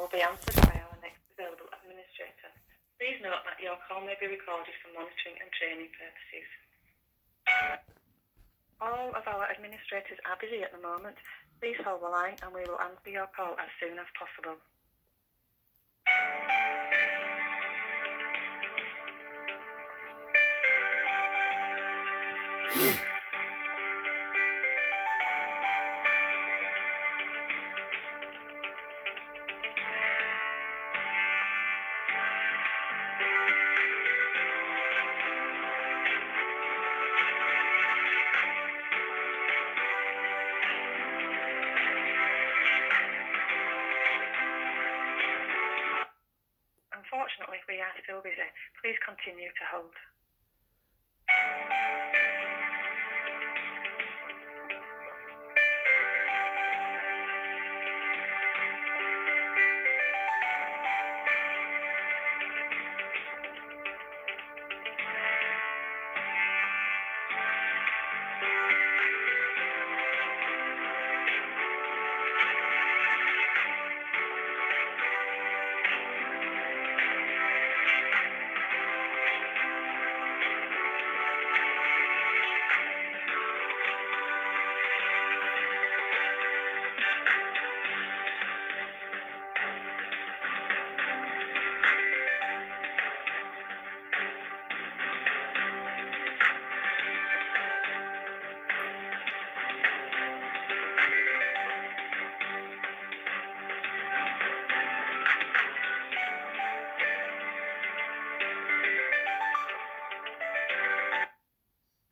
will be answered by our next available administrator. Please note that your call may be recorded for monitoring and training purposes. All of our administrators are busy at the moment. Please hold the line and we will answer your call as soon as possible. Unfortunately, we are still busy. Please continue to hold.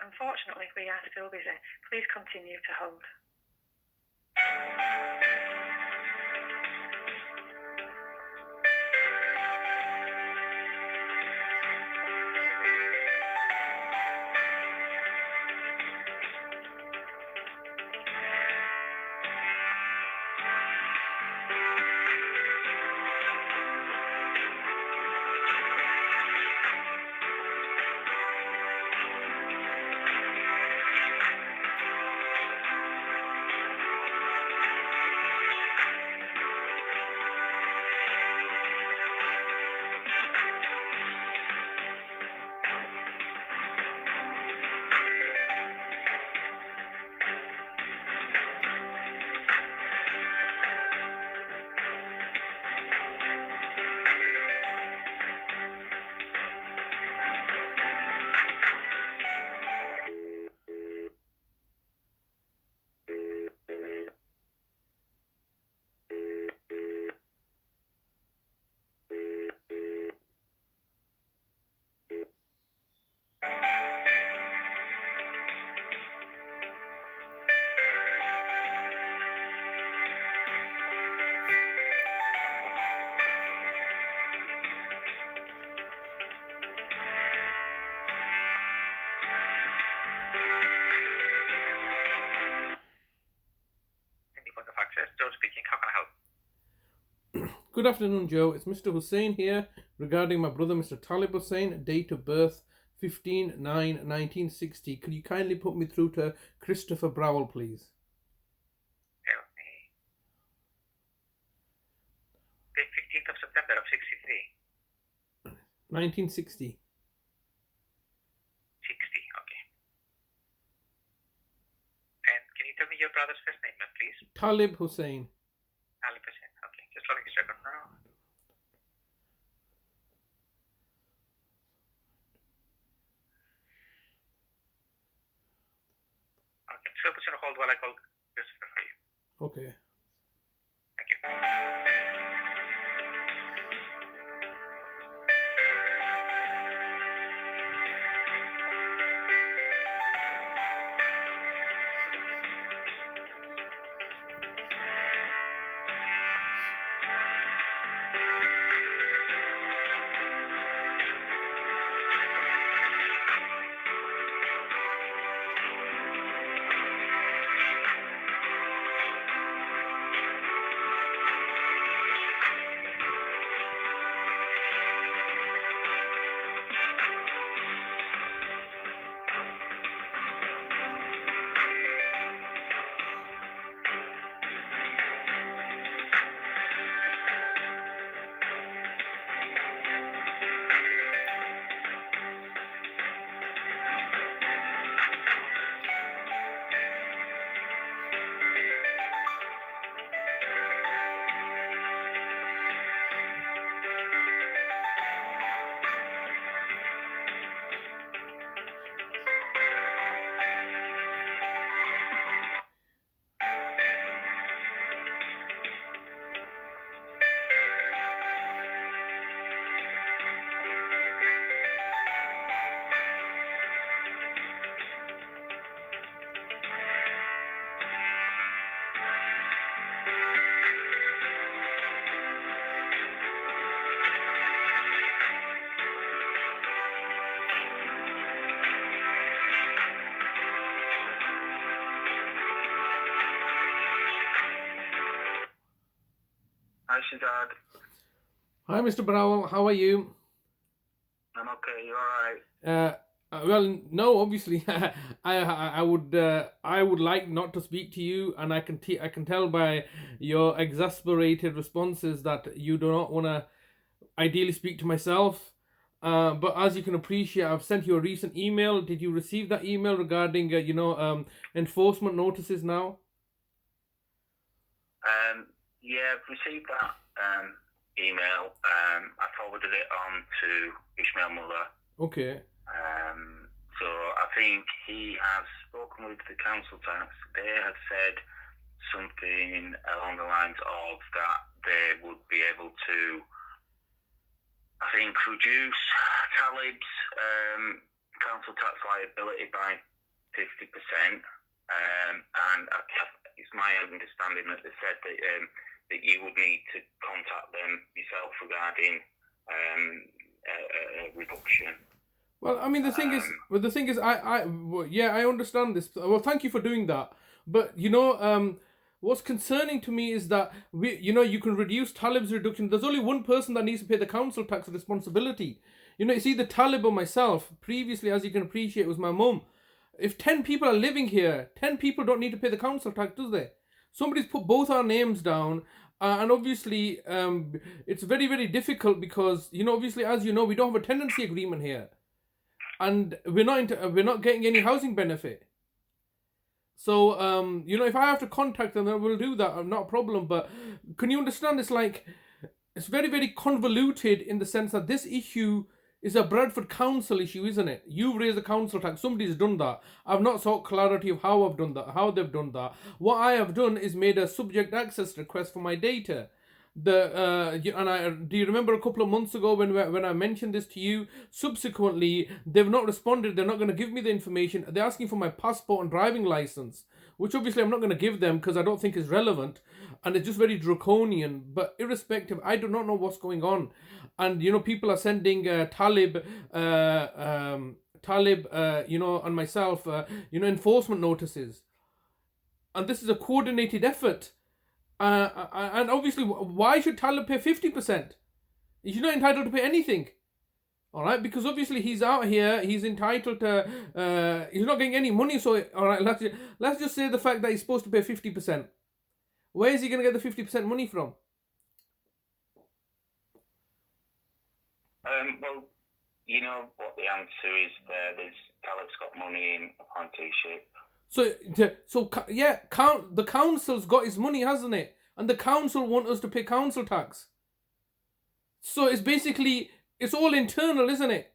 Unfortunately, we are still busy. Please continue to hold. Good afternoon, Joe. It's Mr. Hussain here regarding my brother, Mr. Talib Hussain, date of birth 15/9/1960. Could you kindly put me through to Christopher Browell, please? Help me. The 15th of September of 63. 1960. 60, okay. And can you tell me your brother's first name, please? Talib Hussain. Talib Hussain, okay. Just loading his record now. Okay, so put you on hold while I call Christopher for you. Okay. Thank you. Shazad. Hi, Mr. Browell. How are you? I'm okay. You alright? Well, no, obviously, I would like not to speak to you, and I can tell by your exasperated responses that you do not want to ideally speak to myself. But as you can appreciate, I've sent you a recent email. Did you receive that email regarding enforcement notices now? Yeah, I've received that email. I forwarded it on to Ishmael Muller. Okay. So I think he has spoken with the council tax. They have said something along the lines of that they would be able to, I think, reduce Talib's council tax liability by 50%. And it's my understanding that they said that you would need to contact them yourself regarding a reduction. Well, I mean, the thing is, I understand this. Well, thank you for doing that. But what's concerning to me is that you can reduce Talib's reduction. There's only one person that needs to pay the council tax responsibility. It's either Talib or myself. Previously, as you can appreciate, it was my mum. If 10 people are living here, 10 people don't need to pay the council tax, does they? Somebody's put both our names down. And obviously, it's very, very difficult because, obviously, as you know, we don't have a tenancy agreement here. And we're not getting any housing benefit. So, if I have to contact them, then we'll do that. Not a problem. But can you understand? It's very, very convoluted in the sense that this issue is a Bradford Council issue, isn't it? You've raised the council tax. Somebody's done that. I've not sought clarity of how I've done that, how they've done that. What I have done is made a subject access request for my data. Do you remember a couple of months ago when I mentioned this to you? Subsequently, they've not responded. They're not going to give me the information. They're asking for my passport and driving license, which obviously I'm not going to give them because I don't think is relevant, and it's just very draconian. But irrespective, I do not know what's going on, and people are sending Talib, and myself, enforcement notices, and this is a coordinated effort. And obviously, why should Talib pay 50%? He's not entitled to pay anything. All right, because obviously he's out here, he's entitled to, he's not getting any money. So, all right, let's just say the fact that he's supposed to pay 50%. Where is he going to get the 50% money from? Well, you know what the answer is there. Talib's got money in apprenticeship. The council's got his money, hasn't it? And the council want us to pay council tax. So it's all internal, isn't it?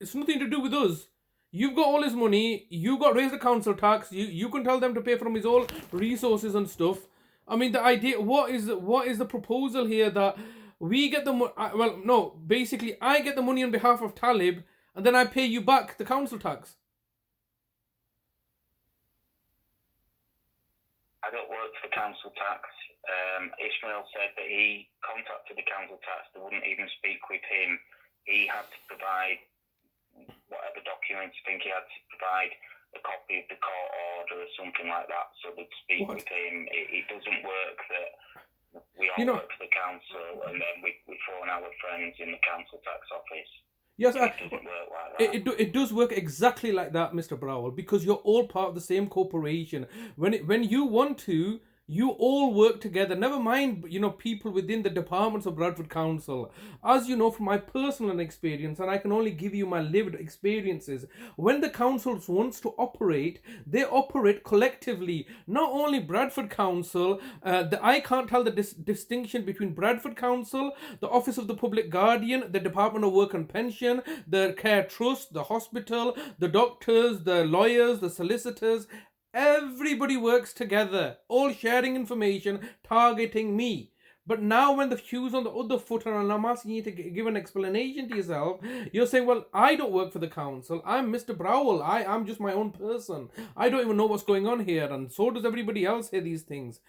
It's nothing to do with us. You've got all his money. You got raised the council tax. You can tell them to pay from his own resources and stuff. I mean, the idea. What is the proposal here that we get the money? Well, no. Basically, I get the money on behalf of Talib, and then I pay you back the council tax. I don't work for council tax. Ishmael said that he contacted the council tax. They wouldn't even speak with him. He had to provide whatever documents. I think he had to provide a copy of the court order or something like that, so they'd speak with him. It doesn't work that we all work for the council and then we phone our friends in the council tax office. Yes, it doesn't work like that. It does work exactly like that, Mr. Browell, because you're all part of the same corporation. When you want to, you all work together. Never mind, people within the departments of Bradford Council. As you know from my personal experience, and I can only give you my lived experiences, when the council wants to operate, they operate collectively. Not only Bradford Council, I can't tell the distinction between Bradford Council, the Office of the Public Guardian, the Department of Work and Pension, the Care Trust, the hospital, the doctors, the lawyers, the solicitors. Everybody works together, all sharing information, targeting me. But now when the shoe's on the other foot and I'm asking you to give an explanation to yourself, you're saying, well, I don't work for the council. I'm Mr. Browell. I'm just my own person. I don't even know what's going on here. And so does everybody else hear these things.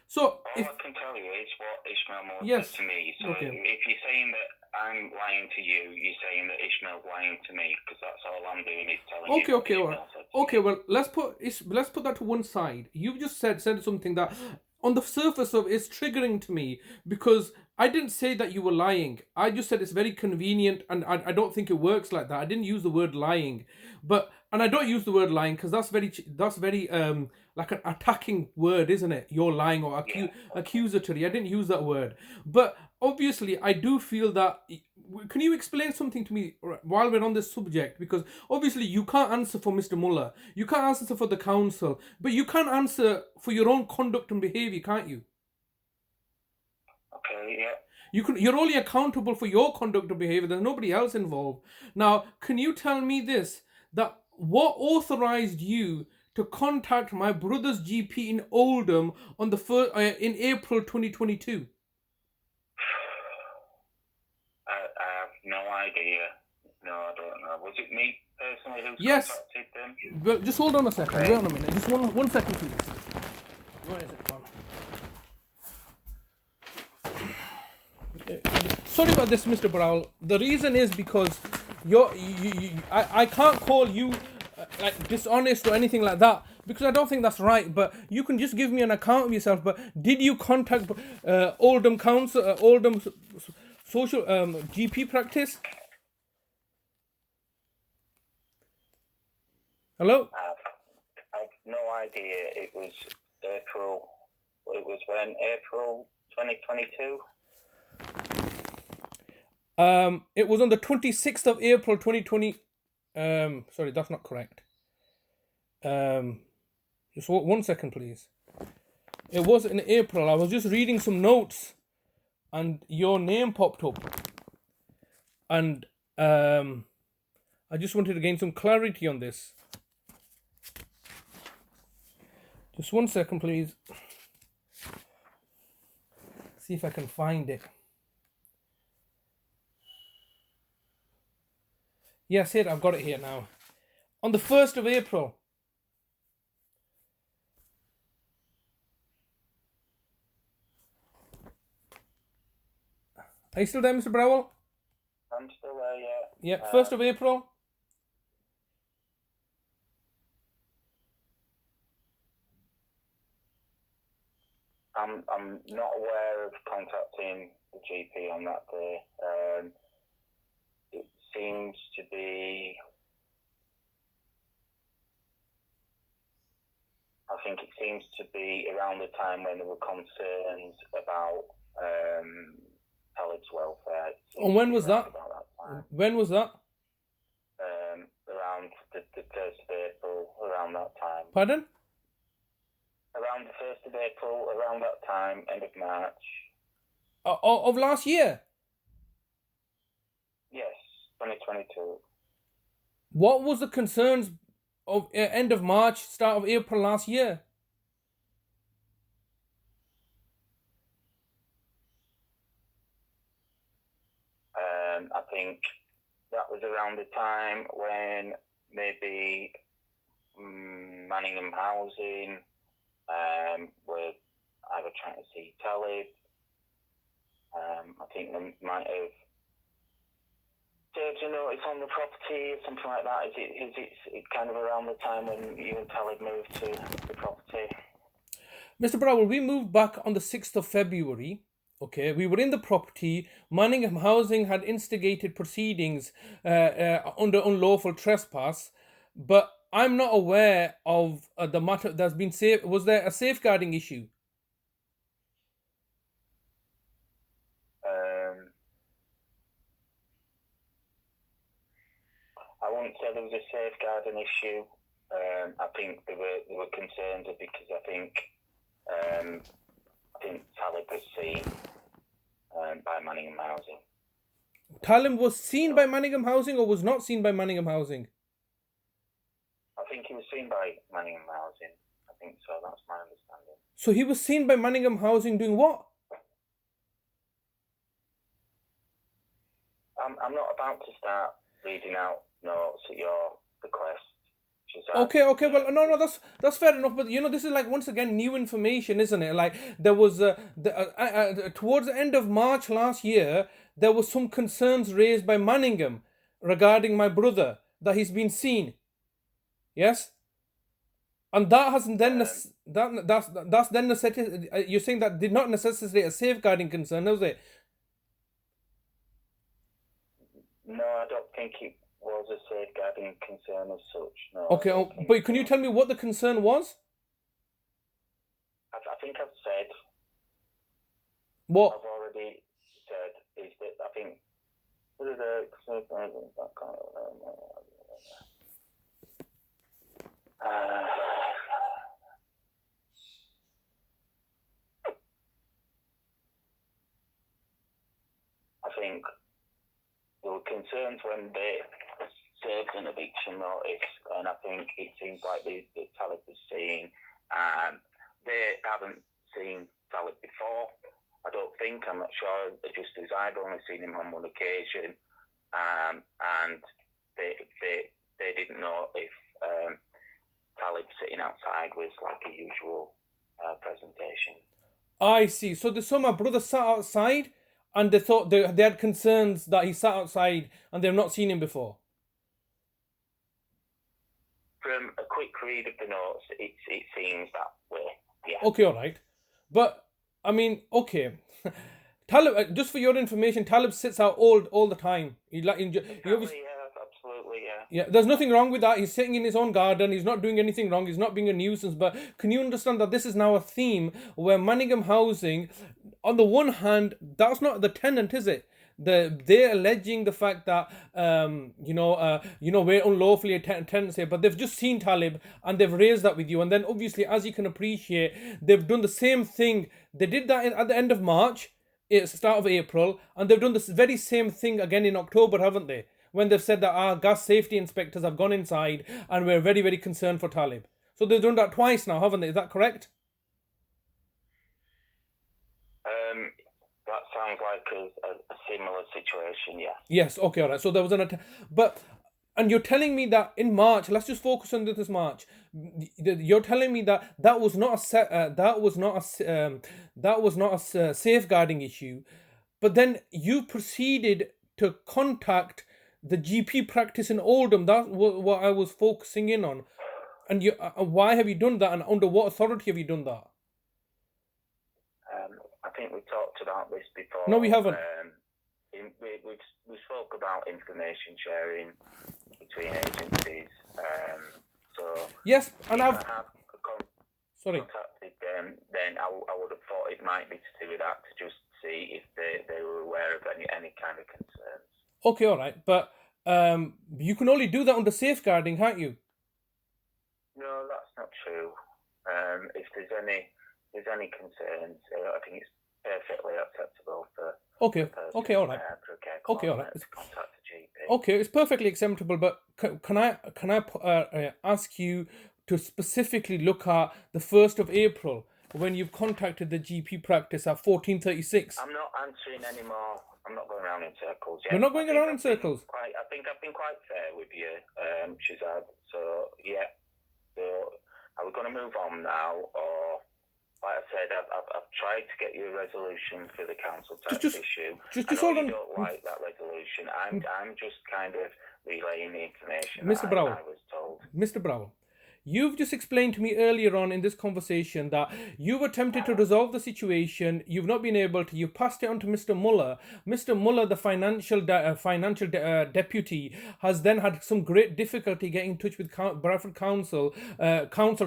So all I can tell you is what Ishmael Moore said to me. So if you're saying that I'm lying to you, you're saying that Ishmael's lying to me, because that's all I'm doing is telling you. All right. Okay, well, let's put that to one side. You've just said something that on the surface of it's triggering to me, because I didn't say that you were lying. I just said it's very convenient, and I don't think it works like that. I didn't use the word lying, and I don't use the word lying because that's very like an attacking word, isn't it? You're lying or accusatory. I didn't use that word, but obviously I do feel that. Can you explain something to me while we're on this subject? Because obviously you can't answer for Mr. Muller, you can't answer for the council, but you can answer for your own conduct and behaviour, can't you? Okay, yeah. You're only accountable for your conduct and behaviour. There's nobody else involved. Now, can you tell me this? That what authorised you to contact my brother's GP in Oldham on in April 2022? I have no idea. No, I don't know. Was it me personally who contacted them? Well, just hold on a second. Okay. Wait on a minute. Just one second, please. Where is it gone? Sorry about this, Mr. Browell. The reason is because I can't call you like dishonest or anything like that because I don't think that's right. But you can just give me an account of yourself. But did you contact Oldham Council, Oldham Social GP practice? Hello? I have no idea. It was April. It was when? April 2022? It was on the 26th of April 2020. Sorry, that's not correct. Just one second, please. It was in April. I was just reading some notes and your name popped up. And I just wanted to gain some clarity on this. Just one second, please. See if I can find it. Yes, here, I've got it here now. On the 1st of April. Are you still there, Mr. Browell? I'm still there, yeah. Yeah, 1st of April. I'm not aware of contacting the GP on that day. It seems to be. I think it seems to be around the time when there were concerns about Talib's welfare. And when was that? About that time. When was that? Around the 1st of April, around that time. Pardon? Around the 1st of April, around that time, end of March. Of last year? Yes, 2022. What was the concerns of end of March, start of April last year? I think that was around the time when maybe Manningham Housing were either trying to see Talib. I think they might have served a notice on the property or something like that. Is it kind of around the time when you and Talib moved to the property? Mr. Browell, we moved back on the 6th of February. Okay, we were in the property. Manningham Housing had instigated proceedings under unlawful trespass, but I'm not aware of the matter that's been saved. Was there a safeguarding issue? I wouldn't say there was a safeguarding issue. I think there were concerns because I think Talib was seen by Manningham Housing. Talib was seen by Manningham Housing or was not seen by Manningham Housing? I think he was seen by Manningham Housing. I think so. That's my understanding. So he was seen by Manningham Housing doing what? I'm not about to start reading out notes at your request. Okay, well, no, that's fair enough. But this is like once again new information, isn't it? Like there was towards the end of March last year, there was some concerns raised by Manningham regarding my brother that he's been seen. Yes, and that hasn't then that's then necessitated. You're saying that did not necessitate a safeguarding concern, was it? No, I don't think it was a safeguarding concern as such. No. Okay, but can you tell me what the concern was? I think I've said. What? I've already said is that I think. I think there were concerns when they served an eviction notice, and I think it seems like the Talib was seeing. They haven't seen Talib before. I don't think. I'm not sure. Just as I've only seen him on one occasion, and they didn't know if Talib sitting outside was like a usual presentation. I see. So they saw my brother sat outside, and they thought they had concerns that he sat outside, and they've not seen him before. From a quick read of the notes, it seems that way. Yeah. Okay, all right. But I mean, okay. Talib, just for your information, Talib sits out all the time. Absolutely, yeah. Yeah, there's nothing wrong with that. He's sitting in his own garden. He's not doing anything wrong. He's not being a nuisance. But can you understand that this is now a theme where Manningham Housing, on the one hand, that's not the tenant, is it? They're alleging the fact that we're unlawfully a tenants here, but they've just seen Talib and they've raised that with you, and then obviously, as you can appreciate, they've done the same thing. They did that at the end of March, it's the start of April, and they've done this very same thing again in October, haven't they? When they've said that our gas safety inspectors have gone inside and we're very, very concerned for Talib. So they've done that twice now, haven't they? Is that correct? That sounds like a similar situation, yes. Yes, okay, all right. So there was and you're telling me that in March, let's just focus on this March. You're telling me that was not a safeguarding issue, but then you proceeded to contact the GP practice in Oldham. That's what I was focusing in on. And why have you done that, and under what authority have you done that? I think we talked about this before. No, we haven't. We spoke about information sharing between agencies. Yes, and I've contacted them, then I would have thought it might be to do with that, to just see if they were aware of any kind of concerns. Okay, all right, but you can only do that under safeguarding, can't you? No, that's not true. If there's any concerns, I think it's perfectly acceptable for. Okay, all right. Okay, all right. To contact the GP. Okay, it's perfectly acceptable, but can I ask you to specifically look at the 1st of April when you've contacted the GP practice at 14:36? I'm not answering anymore. I'm not going around in circles. We're not going around in circles. I think I've been quite fair with you, Shazad. So yeah. So are we going to move on now, or? Like I said, I've tried to get you a resolution for the council tax issue. Just hold on. You don't like that resolution. I'm just kind of relaying the information Mr. Browell, I was told. Mr. Browell, you've just explained to me earlier on in this conversation that you've attempted to resolve the situation. You've not been able to. You've passed it on to Mr. Muller. Mr. Muller, the financial deputy, has then had some great difficulty getting in touch with Bradford Council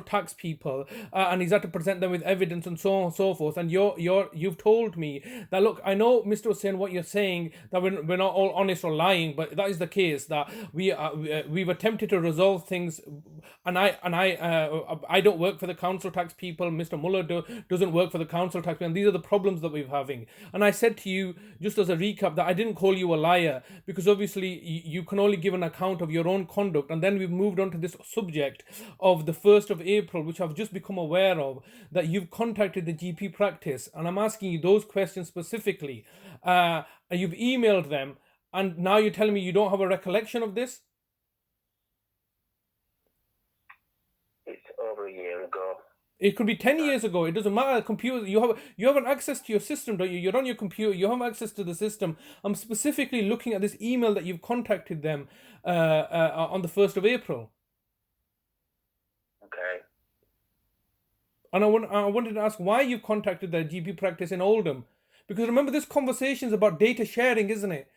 tax people, and he's had to present them with evidence and so on and so forth. And you've told me that, look, I know Mr. Hussain, what you're saying, that we're not all honest or lying, but that is the case, that we've attempted to resolve things, and I don't work for the council tax people. Mr. Muller doesn't work for the council tax people, and these are the problems that we're having. And I said to you, just as a recap, that I didn't call you a liar, because obviously you can only give an account of your own conduct. And then we've moved on to this subject of the 1st of April, which I've just become aware of, that you've contacted the GP practice, and I'm asking you those questions specifically. You've emailed them, and now you're telling me you don't have a recollection of this? Over a year ago. It could be 10 years ago. It doesn't matter. Computer, you have an access to your system, don't you? You're on your computer. You have access to the system. I'm specifically looking at this email that you've contacted them on the 1st of April. Okay. And I wanted to ask why you've contacted the GP practice in Oldham, because remember, this conversation is about data sharing, isn't it?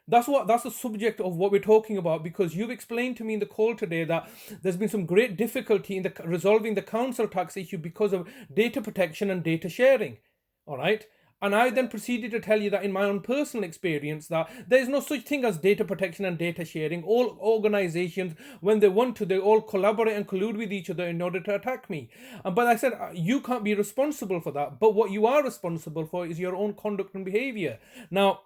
That's the subject of what we're talking about, because you've explained to me in the call today that there's been some great difficulty in resolving the council tax issue because of data protection and data sharing. All right. And I then proceeded to tell you that in my own personal experience that there is no such thing as data protection and data sharing. All organizations, when they want to, they all collaborate and collude with each other in order to attack me. But I said, you can't be responsible for that. But what you are responsible for is your own conduct and behavior. Now,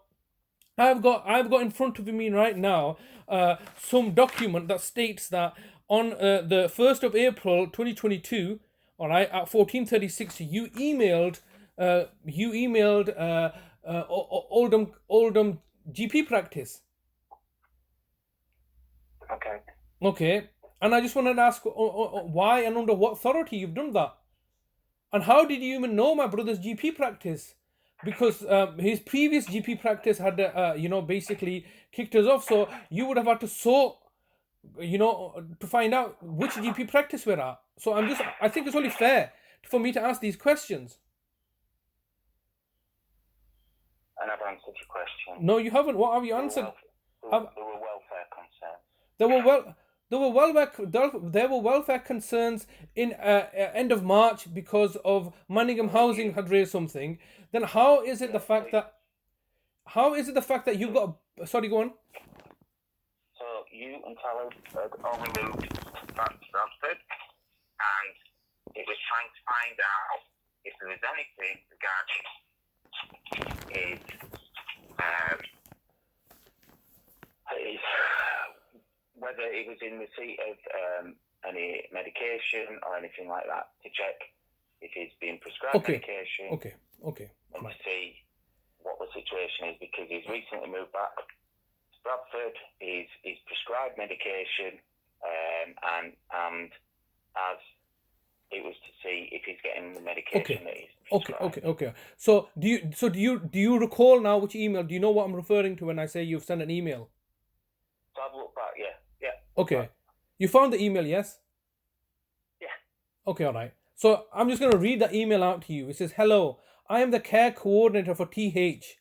I've got in front of me right now some document that states that on the 1st of April 2022, all right, at 14:36, you emailed Oldham GP practice. Okay. Okay, and I just wanted to ask why and under what authority you've done that, and how did you even know my brother's GP practice? Because his previous GP practice had basically kicked us off, so you would have had to sort, to find out which GP practice we're at. So I think it's only fair for me to ask these questions. And I've answered your question. No, you haven't. What have you answered? There were welfare concerns. There were welfare concerns in end of March because of Manningham Housing had raised something. Then how is it the fact that you've got? Sorry, go on. So you and Tyler had only moved back to Bradford, and it was trying to find out if there was anything regarding whether it was in receipt of any medication or anything like that, to check if he's being prescribed medication. Okay. And to see what the situation is, because he's recently moved back to Bradford. He's prescribed medication, and as it was to see if he's getting the medication that he's prescribed. Okay. So do you recall now which email? Do you know what I'm referring to when I say you've sent an email? So I've looked back, yeah. Okay. Right. You found the email, yes? Yeah. Okay, all right. So I'm just going to read that email out to you. It says, "Hello, I am the care coordinator for TH."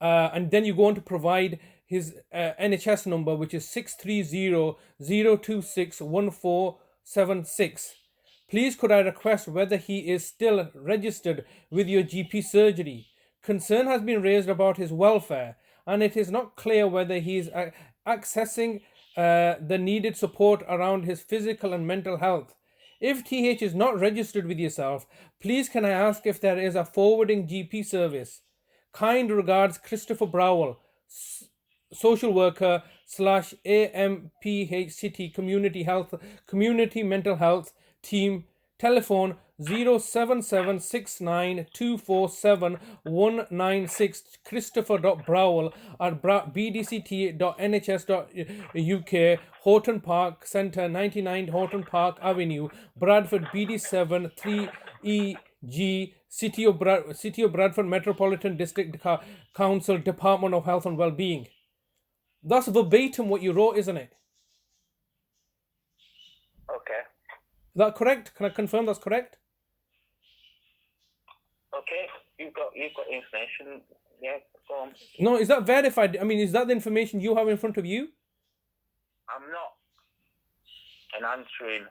And then you go on to provide his NHS number, which is 630-026-1476. Please could I request whether he is still registered with your GP surgery? Concern has been raised about his welfare, and it is not clear whether he is accessing the needed support around his physical and mental health. If TH is not registered with yourself, please can I ask if there is a forwarding GP service? Kind regards, Christopher Browell, social worker / AMPH City Community Mental Health Team. Telephone 07769247196 Christopher.Browell at bdct.nhs.uk, Horton Park Centre, 99 Horton Park Avenue, Bradford, BD7 3EG, City of Bradford Metropolitan District Council, Department of Health and Wellbeing. That's verbatim what you wrote, isn't it? Okay. Is that correct? Can I confirm that's correct? Okay, you've got information. Yeah, go on. No, is that verified? I mean, is that the information you have in front of you? I'm not an answering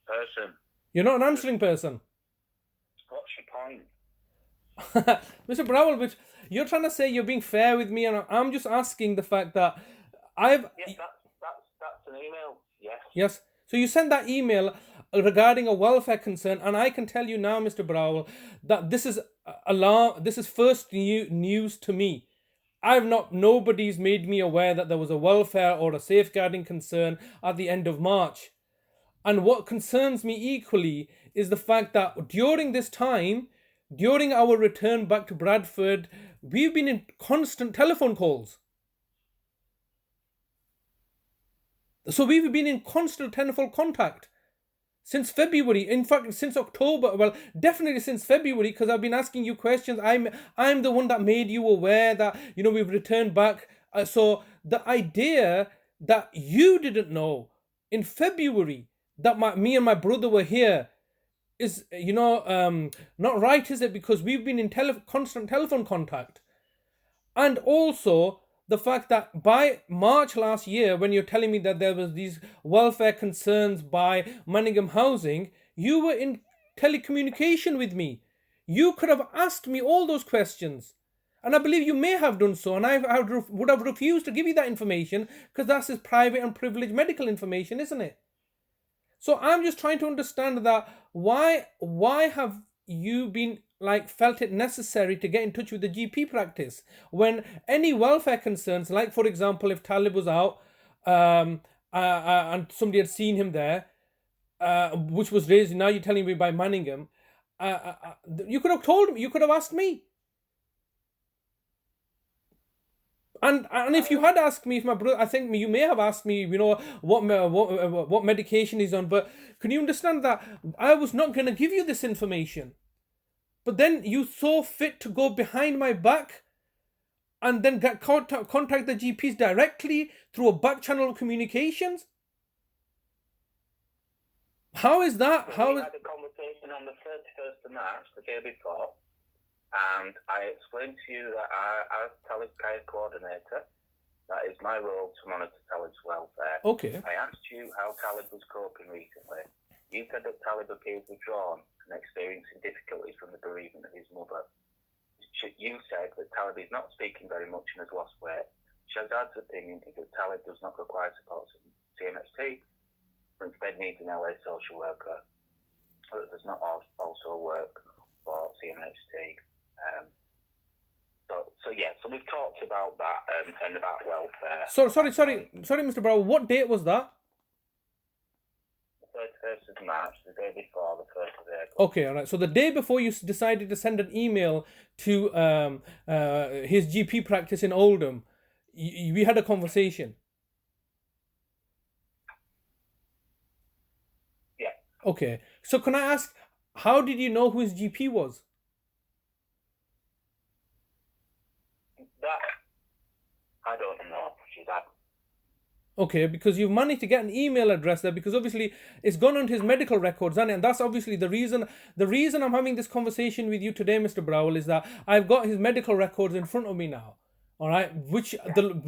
person. You're not an answering person. What's your point? Mr. Browell, but you're trying to say you're being fair with me, and I'm just asking the fact that I've... Yes, that's an email, yes. Yes. So you sent that email regarding a welfare concern, and I can tell you now, Mr. Browell, that this is first news to me. Nobody's made me aware that there was a welfare or a safeguarding concern at the end of March. And what concerns me equally is the fact that during this time, during our return back to Bradford, we've been in constant telephone calls. So we've been in constant telephone contact since February. In fact, since October. Well, definitely since February, because I've been asking you questions. I'm the one that made you aware that, we've returned back. So the idea that you didn't know in February that me and my brother were here is, not right, is it? Because we've been in constant telephone contact. And also, the fact that by March last year, when you're telling me that there was these welfare concerns by Manningham Housing, you were in telecommunication with me. You could have asked me all those questions. And I believe you may have done so, and I would have refused to give you that information because that's his private and privileged medical information, isn't it? So I'm just trying to understand that why have you been felt it necessary to get in touch with the GP practice when any welfare concerns, like for example, if Talib was out and somebody had seen him there, which was raised, now you're telling me by Manningham, you could have told me, you could have asked me. And if you had asked me, if my brother, I think you may have asked me, what medication he's on. But can you understand that I was not going to give you this information? But then you saw fit to go behind my back and then contact the GPs directly through a back channel of communications. How is that? We had a conversation on the 31st of March, the day before. And I explained to you that as Talib's care coordinator, that is my role to monitor Talib's welfare. Okay. I asked you how Talib was coping recently. You said that Talib appears withdrawn and experiencing difficulties from the bereavement of his mother. You said that Talib is not speaking very much and has lost weight. Shahzad's opinion is that Talib does not require support from CMHT, but instead needs an LA social worker, that does not also work for CMHT. So we've talked about that and about welfare. Sorry, Mr. Browell. What date was that? The 31st of March, the day before the 1st of April. Okay, all right. So the day before you decided to send an email to his GP practice in Oldham, we had a conversation. Yeah. Okay. So can I ask, how did you know who his GP was? I don't know. Okay, because you've managed to get an email address there, because obviously it's gone onto his medical records, and that's obviously the reason. The reason I'm having this conversation with you today, Mr. Browell, is that I've got his medical records in front of me now. All right, which the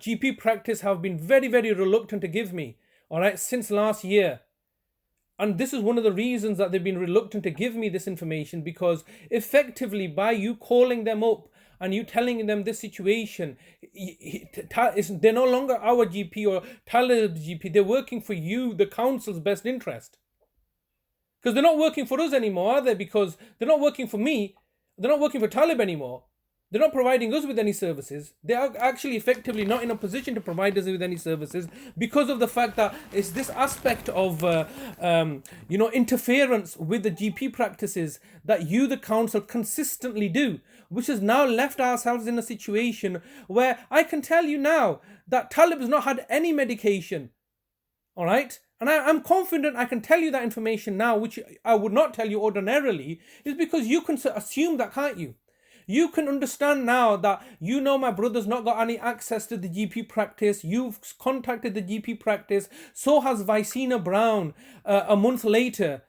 GP practice have been very, very reluctant to give me. All right, since last year. And this is one of the reasons that they've been reluctant to give me this information, because effectively by you calling them up and you telling them this situation, they're no longer our GP or Talib's GP. They're working for you, the council's best interest. Because they're not working for us anymore, are they? Because they're not working for me. They're not working for Talib anymore. They're not providing us with any services. They are actually effectively not in a position to provide us with any services because of the fact that it's this aspect of, interference with the GP practices that you, the council, consistently do, which has now left ourselves in a situation where I can tell you now that Talib has not had any medication. All right? And I'm confident I can tell you that information now, which I would not tell you ordinarily, is because you can assume that, can't you? You can understand now that my brother's not got any access to the GP practice. You've contacted the GP practice. So has Vicina Brown a month later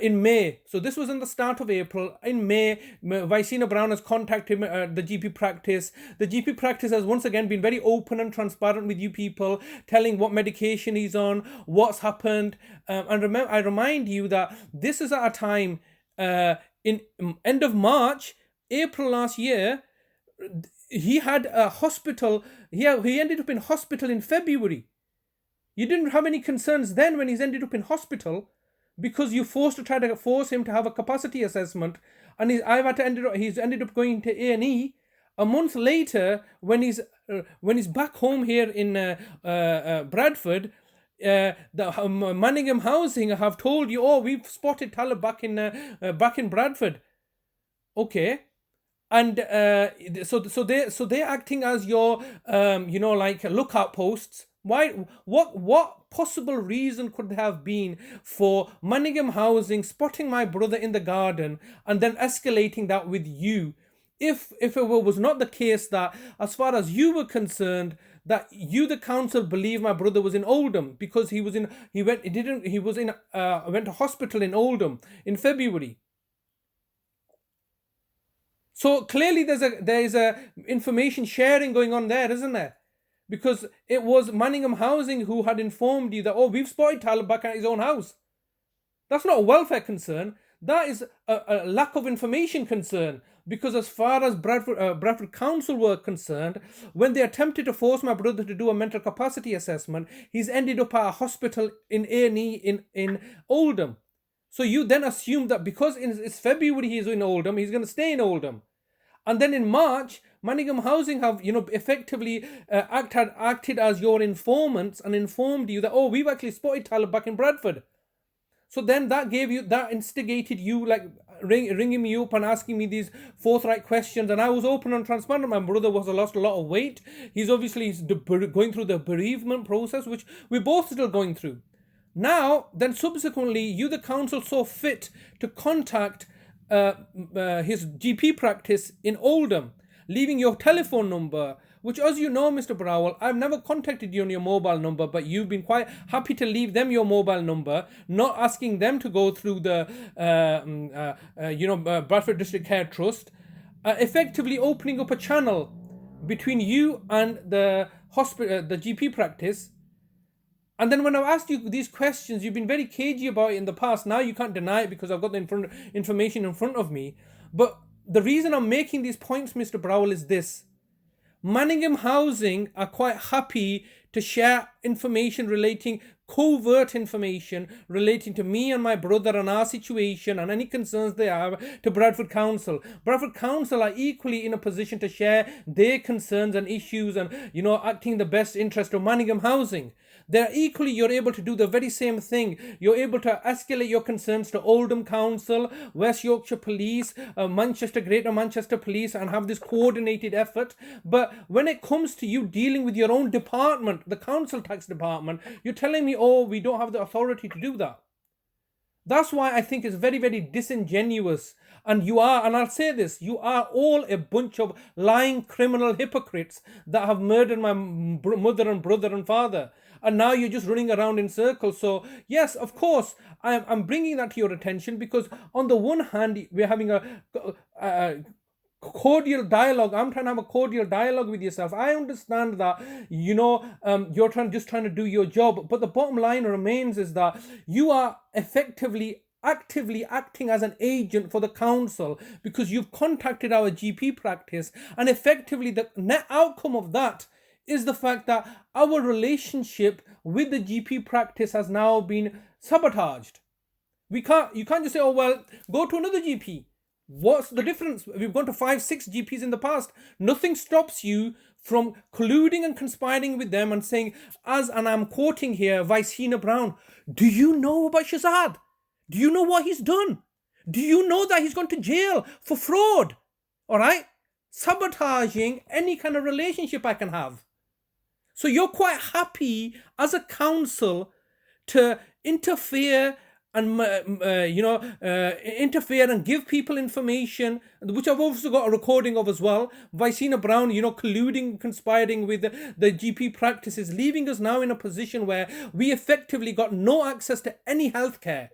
in May. So this was in the start of April. In May, Vicina Brown has contacted the GP practice. The GP practice has once again been very open and transparent with you people, telling what medication he's on, what's happened. And remember, I remind you that this is at a time in end of March, April last year, he had a hospital. He ended up in hospital in February. You didn't have any concerns then when he's ended up in hospital, because you try to force him to have a capacity assessment, and he's ended up going to A&E. A month later, when he's back home here in Bradford, the Manningham Housing have told you, oh, we've spotted Talib back in Bradford. Okay. And so they're acting as your lookout posts. Why? What possible reason could there have been for Manningham Housing spotting my brother in the garden and then escalating that with you? If it was not the case that, as far as you were concerned, that you, the council, believe my brother was in Oldham because he went to hospital in Oldham in February. So clearly there is a information sharing going on there, isn't there? Because it was Manningham Housing who had informed you that, oh, we've spotted Talib back at his own house. That's not a welfare concern. That is a lack of information concern. Because as far as Bradford Council were concerned, when they attempted to force my brother to do a mental capacity assessment, he's ended up at a hospital in A&E in Oldham. So you then assume that because it's February he's in Oldham, he's going to stay in Oldham. And then in March, Manningham Housing have, effectively acted as your informants and informed you that, oh, we've actually spotted Talib back in Bradford. So then that instigated you, like ringing me up and asking me these forthright questions. And I was open and transparent. My brother lost a lot of weight. He's obviously going through the bereavement process, which we're both still going through. Now, then subsequently, you, the council, saw fit to contact his GP practice in Oldham, leaving your telephone number, which, as you know, Mr. Browell, I've never contacted you on your mobile number, but you've been quite happy to leave them your mobile number, not asking them to go through the, Bradford District Care Trust, effectively opening up a channel between you and the hospital, the GP practice. And then when I've asked you these questions, you've been very cagey about it in the past. Now you can't deny it because I've got the information in front of me. But the reason I'm making these points, Mr. Browell, is this. Manningham Housing are quite happy to share information covert information relating to me and my brother and our situation and any concerns they have to Bradford Council. Bradford Council are equally in a position to share their concerns and issues and, acting in the best interest of Manningham Housing. You're able to do the very same thing. You're able to escalate your concerns to Oldham Council, West Yorkshire Police, Greater Manchester Police, and have this coordinated effort. But when it comes to you dealing with your own department, the council tax department, you're telling me, oh, we don't have the authority to do that. That's why I think it's very, very disingenuous. And I'll say this, you are all a bunch of lying criminal hypocrites that have murdered my mother and brother and father. And now you're just running around in circles. So, yes, of course, I'm bringing that to your attention because on the one hand, we're having a cordial dialogue. I'm trying to have a cordial dialogue with yourself. I understand that, you're trying to do your job. But the bottom line remains is that you are actively acting as an agent for the council because you've contacted our GP practice. And effectively, the net outcome of that is the fact that our relationship with the GP practice has now been sabotaged. You can't just say, oh, well, go to another GP. What's the difference? We've gone to 5-6 GPs in the past. Nothing stops you from colluding and conspiring with them and saying, and I'm quoting here, Vicina Brown, do you know about Shazad? Do you know what he's done? Do you know that he's gone to jail for fraud? All right? Sabotaging any kind of relationship I can have. So you're quite happy as a council to interfere and interfere and give people information, which I've also got a recording of as well. Vicina Brown, colluding, conspiring with the GP practices, leaving us now in a position where we effectively got no access to any healthcare.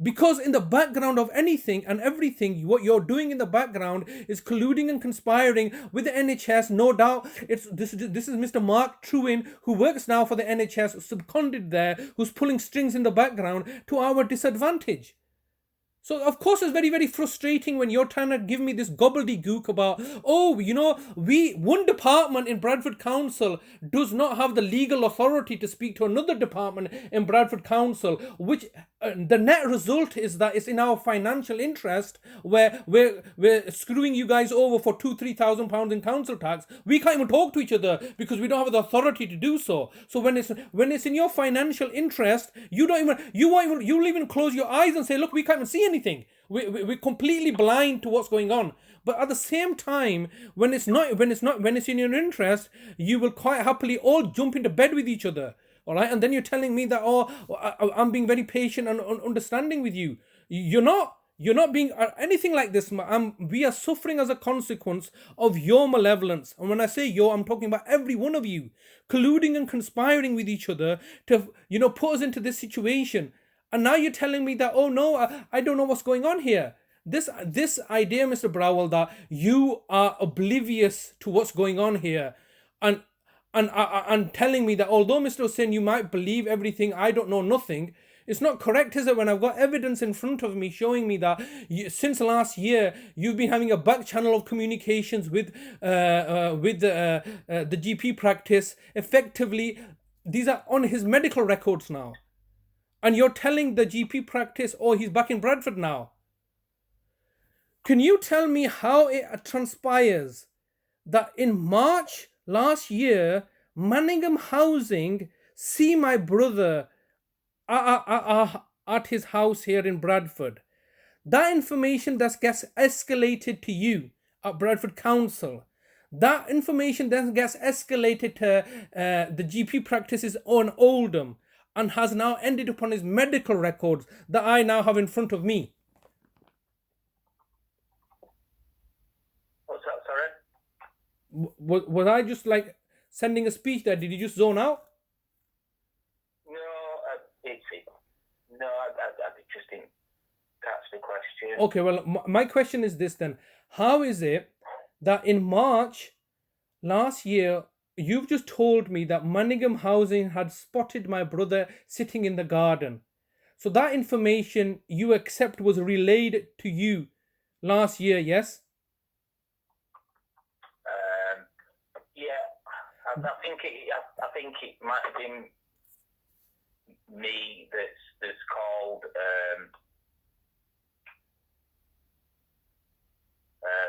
Because in the background of anything and everything, what you're doing in the background is colluding and conspiring with the NHS. No doubt, this is Mr. Mark Trewin, who works now for the NHS, seconded there, who's pulling strings in the background to our disadvantage. So, of course, it's very, very frustrating when you're trying to give me this gobbledygook about, one department in Bradford Council does not have the legal authority to speak to another department in Bradford Council, which the net result is that it's in our financial interest where we're screwing you guys over for £2,000-3,000 in council tax. We can't even talk to each other because we don't have the authority to do so. So when it's in your financial interest, you'll even close your eyes and say, look, we can't even see anything. We're completely blind to what's going on. But at the same time, when it's in your interest, you will quite happily all jump into bed with each other. All right, and then you're telling me that, I'm being very patient and understanding with you. You're not being anything like this. We are suffering as a consequence of your malevolence. And when I say I'm talking about every one of you colluding and conspiring with each other to, put us into this situation. And now you're telling me that, oh no, I don't know what's going on here. this idea, Mr. Browell, that you are oblivious to what's going on here, and and telling me that although Mr. Hussain, you might believe everything, I don't know nothing. It's not correct, is it? When I've got evidence in front of me showing me that since last year you've been having a back channel of communications with the GP practice. Effectively, these are on his medical records now, and you're telling the GP practice, oh, he's back in Bradford now. Can you tell me how it transpires that in March last year, Manningham Housing see my brother at his house here in Bradford? That information that gets escalated to you at Bradford Council. That information then gets escalated to the GP practices on Oldham and has now ended up on his medical records that I now have in front of me. What's that, sorry? Was I just like sending a speech there? Did you just zone out? No, I just didn't catch the question. Okay, well, my question is this then. How is it that in March last year, you've just told me that Manningham Housing had spotted my brother sitting in the garden? So that information you accept was relayed to you last year, yes? Yeah, I think it might have been me that's called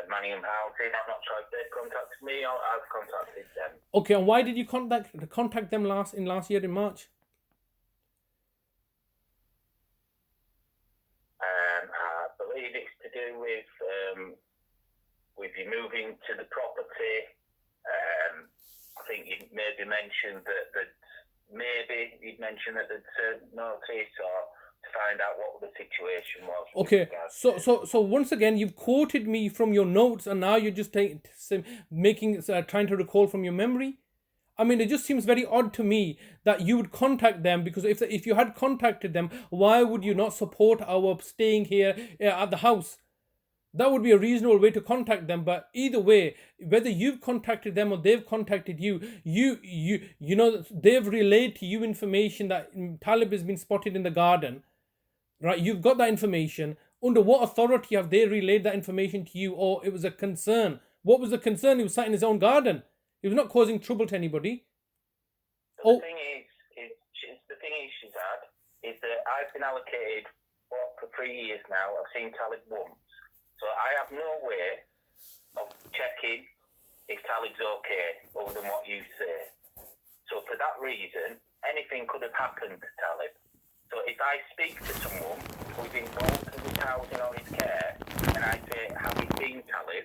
Manningham Housing. I'm not sure if they've contacted me or I've contacted them. Okay, and why did you contact them last year in March? I believe it's to do with you moving to the property. I think you maybe mentioned that you'd mentioned that they'd notice or to find out what the situation was. Okay, so once again, you've quoted me from your notes, and now you're just trying to recall from your memory. I mean, it just seems very odd to me that you would contact them, because if you had contacted them, why would you not support our staying here at the house? That would be a reasonable way to contact them. But either way, whether you've contacted them or they've contacted you, you know, they've relayed to you information that Talib has been spotted in the garden, right? You've got that information. Under what authority have they relayed that information to you? Or it was a concern? What was the concern? He was sat in his own garden. He was not causing trouble to anybody. The thing is, Shazad, is that I've been allocated for 3 years now. I've seen Talib once. So I have no way of checking if Talib's okay, other than what you say. So for that reason, anything could have happened to Talib. So if I speak to someone who's involved in his housing or his care, and I say, have you seen Talib,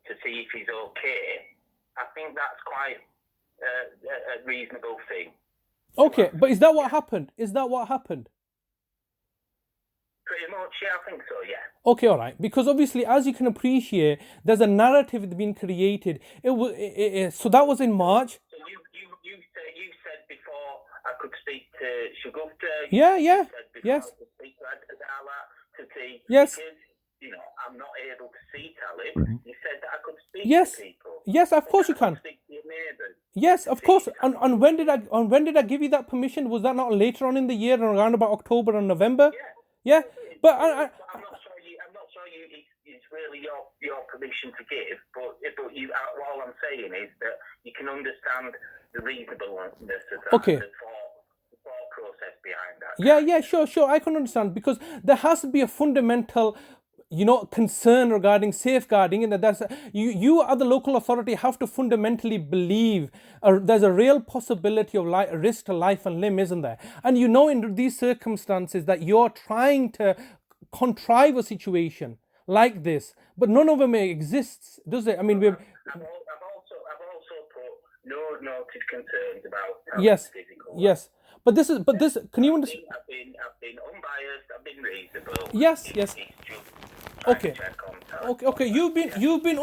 to see if he's okay, I think that's quite a reasonable thing. Okay, but is that what happened? Pretty much, yeah, I think so, yeah. Okay, all right. Because obviously, as you can appreciate, there's a narrative that's been created. So that was in March. So you said before I could speak to Shagufta. Yeah. You said before Yes. I could speak to Adala to see. Yes. Because, you know, I'm not able to see Talib. You said that I could speak Yes. to people. Yes, of course you I can. could speak to your neighbours. Yes, of course. And when did I give you that permission? Was that not later on in the year, around about October and November? Yeah. But I'm not sure it's really your permission to give, but all I'm saying is that you can understand the reasonableness of that. Okay. The thought process behind that. Yeah, sure, I can understand, because there has to be a fundamental, concern regarding safeguarding, and that's you as the local authority have to fundamentally believe there's a real possibility of risk to life and limb, isn't there? And in these circumstances that you're trying to contrive a situation like this, but none of them exists, does it? I mean, I've also put no noted concerns about yes, physical. Yes. But this. Can you understand? I've been unbiased. I've been reasonable. Yes. Okay. You've been. You don't have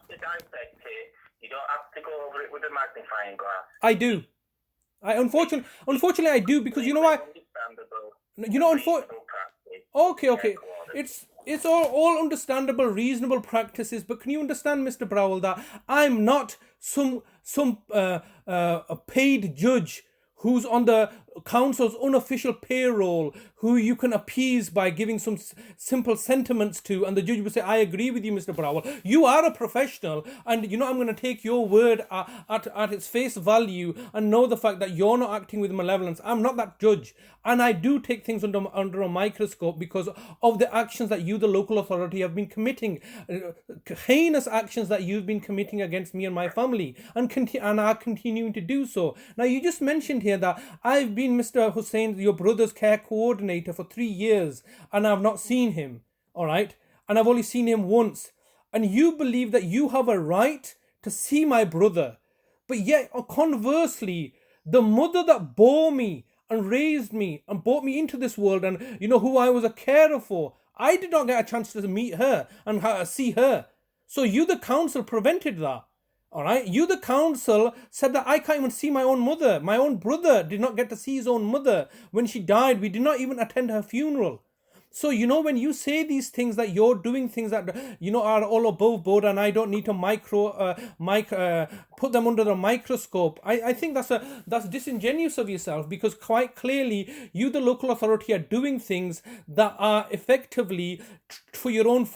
to dissect it. You don't have to go over it with a magnifying glass. I do. Unfortunately, I do, because you know why? Okay. It's all understandable, reasonable practices, but can you understand, Mr. Browell, that I'm not some a paid judge who's on the council's unofficial payroll, who you can appease by giving some simple sentiments to, and the judge will say, I agree with you, Mr. Browell. You are a professional, and you know I'm going to take your word at its face value and know the fact that you're not acting with malevolence. I'm not that judge, and I do take things under a microscope because of the actions that you, the local authority, have been committing, heinous actions that you've been committing against me and my family, and are continuing to do so. Now, you just mentioned here that I've been Mr. Hussein, your brother's care coordinator, for 3 years, and I've not seen him, all right? And I've only seen him once. And you believe that you have a right to see my brother. But yet, conversely, the mother that bore me and raised me and brought me into this world, and you know who I was a carer for, I did not get a chance to meet her and see her. So you, the council, prevented that. All right, you, the council, said that I can't even see my own mother. My own brother did not get to see his own mother when she died. We did not even attend her funeral. So, you know, when you say these things, that you're doing things that, you know, are all above board, and I don't need to put them under the microscope, I think that's disingenuous of yourself, because quite clearly you, the local authority, are doing things that are effectively for your own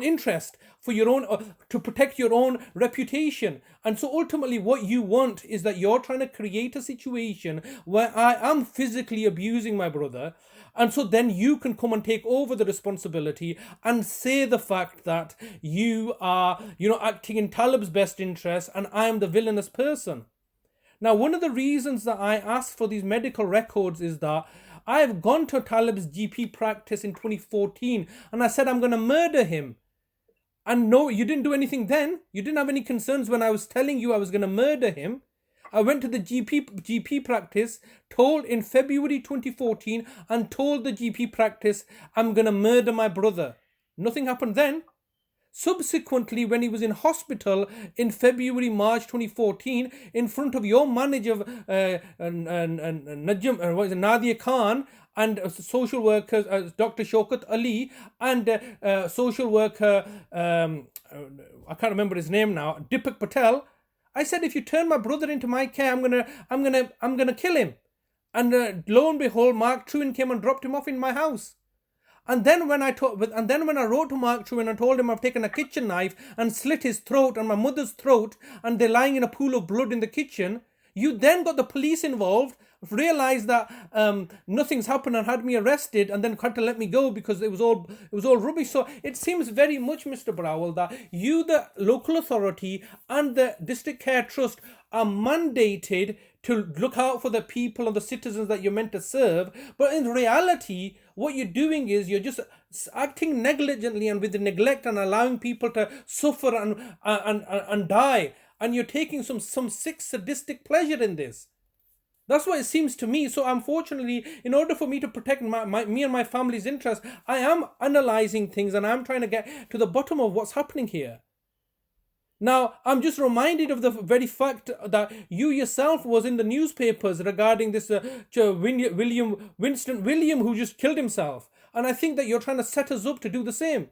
interest, for your own to protect your own reputation. And so ultimately what you want is that you're trying to create a situation where I am physically abusing my brother, and so then you can come and take over the responsibility and say the fact that you are, you know, acting in Talib's best interest and I am the villainous person. Now, one of the reasons that I asked for these medical records is that I have gone to Talib's GP practice in 2014 and I said I'm going to murder him. And no, you didn't do anything then. You didn't have any concerns when I was telling you I was going to murder him. I went to the GP practice, told in February 2014, and told the GP practice I'm going to murder my brother. Nothing happened then. Subsequently, when he was in hospital in March 2014, in front of your manager, Nadia Khan, and social worker Dr. Shaukat Ali, and social worker I can't remember his name now, Deepak Patel, I said, if you turn my brother into my care, I'm gonna kill him. And lo and behold, Mark Truin came and dropped him off in my house. And then when I wrote to Mark Truin and told him I've taken a kitchen knife and slit his throat and my mother's throat, and they're lying in a pool of blood in the kitchen, you then got the police involved, realized that nothing's happened, and had me arrested, and then had to let me go because it was all rubbish. So it seems very much, Mr. Browell, that you, the local authority, and the District Care Trust are mandated to look out for the people and the citizens that you're meant to serve. But in reality, what you're doing is you're just acting negligently and with neglect, and allowing people to suffer and die. And you're taking some sick sadistic pleasure in this. That's what it seems to me. So unfortunately, in order for me to protect me and my family's interests, I am analysing things, and I'm trying to get to the bottom of what's happening here. Now, I'm just reminded of the very fact that you yourself was in the newspapers regarding this Winston William, who just killed himself. And I think that you're trying to set us up to do the same.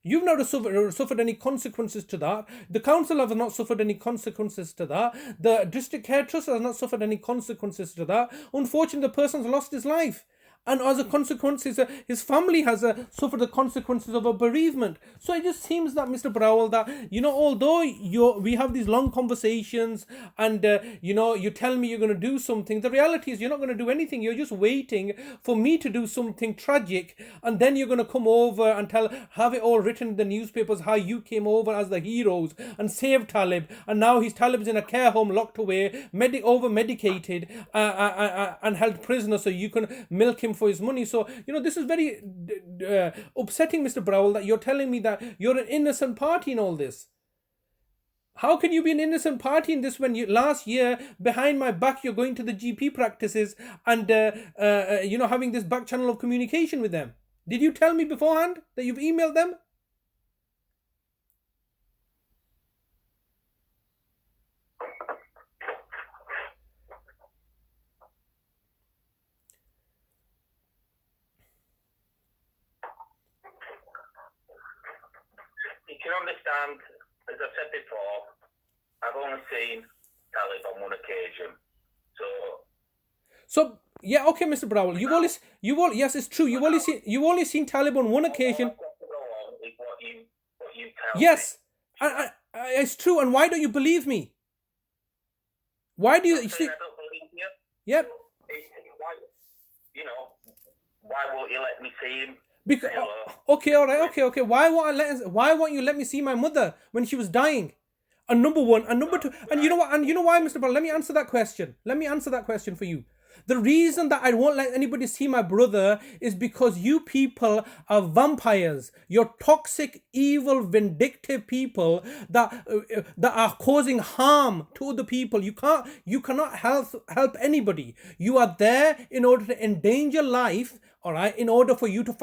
You've not suffered any consequences to that. The council have not suffered any consequences to that. The District Care Trust has not suffered any consequences to that. Unfortunately, the person's lost his life. And as a consequence, his family has suffered the consequences of a bereavement. So it just seems that, Mr. Browell, that, you know, although we have these long conversations and, you know, you tell me you're going to do something, the reality is you're not going to do anything. You're just waiting for me to do something tragic. And then you're going to come over and have it all written in the newspapers how you came over as the heroes and saved Talib. And now Talib's in a care home, locked away, over-medicated, and held prisoner so you can milk him for his money. So, you know, this is very upsetting, Mr. Browell, that you're telling me that you're an innocent party in all this. How can you be an innocent party in this when last year, behind my back, you're going to the GP practices and, you know, having this back channel of communication with them? Did you tell me beforehand that you've emailed them? can understand, as I said before, I've only seen Talib on one occasion. So yeah, okay, Mr. Browell, yes, it's true. You've only seen Talib on one occasion. All I've got to go on is what you tell Yes, me. it's true. And why don't you believe me? Why do you see? I don't believe you. Yep. Why won't you let me see him? Because okay, all right, okay. Why won't you let me see my mother when she was dying? And number one, and number two, and you know what? And you know why, Mr. Brown? Let me answer that question. Let me answer that question for you. The reason that I won't let anybody see my brother is because you people are vampires. You're toxic, evil, vindictive people that are causing harm to other people. You cannot help anybody. You are there in order to endanger life. All right, in order for you to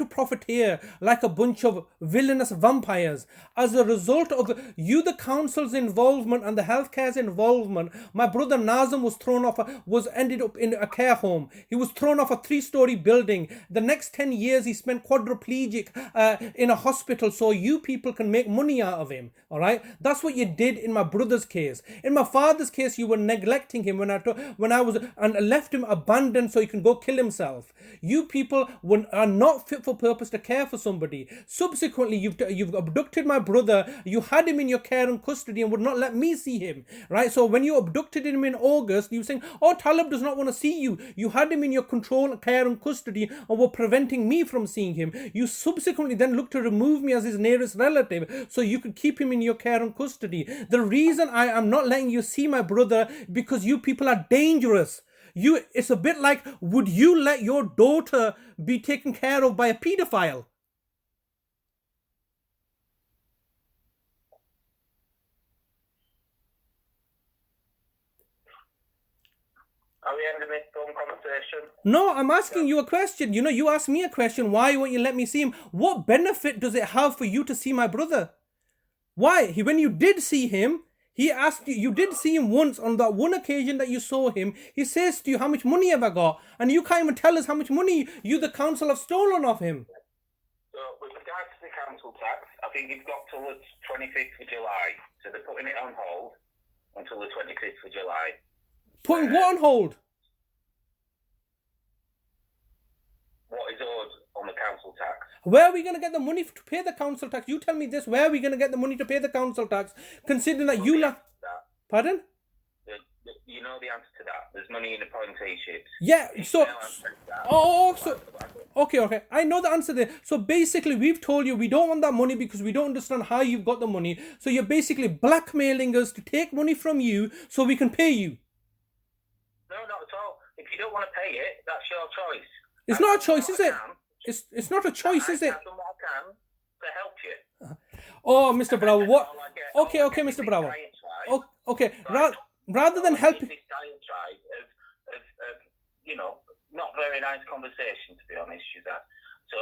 profiteer like a bunch of villainous vampires. As a result of the council's involvement and the healthcare's involvement, my brother Nazem ended up in a care home. He was thrown off a 3-story building. The next 10 years he spent quadriplegic in a hospital so you people can make money out of him. All right, that's what you did in my brother's case. In my father's case, you were neglecting him when I was and left him abandoned so he can go kill himself. You people are not fit for purpose to care for somebody. Subsequently, you've abducted my brother. You had him in your care and custody and would not let me see him. Right? So when you abducted him in August, you were saying, "Oh, Talib does not want to see you." You had him in your control, care, and custody, and were preventing me from seeing him. You subsequently then looked to remove me as his nearest relative, so you could keep him in your care and custody. The reason I am not letting you see my brother because you people are dangerous. It's a bit like, would you let your daughter be taken care of by a paedophile? Are we ending this phone conversation? No, I'm asking you a question. You asked me a question. Why won't you let me see him? What benefit does it have for you to see my brother? Why? When you did see him, he asked you, you did see him once on that one occasion that you saw him. He says to you, "How much money have I got?" And you can't even tell us how much money you, the council, have stolen off him. So, with regards to the council tax, I think you've got till the 25th of July. So they're putting it on hold until the 25th of July. Putting what on hold? What is owed on the council tax. Where are we going to get the money to pay the council tax? You tell me this. Where are we going to get the money to pay the council tax? Considering that you left... Pardon? You know the answer to that. There's money in the policy. Yeah, so... Okay. I know the answer there. So basically, we've told you we don't want that money because we don't understand how you've got the money. So you're basically blackmailing us to take money from you so we can pay you. No, not at all. If you don't want to pay it, that's your choice. It's not a choice, is it? It's not a choice, is it? I've done what I can to help you. Oh, Mr. Browell, what? Okay, Mr. Browell. Okay, rather than help... This diatribe of not very nice conversation, to be honest, Shazad. So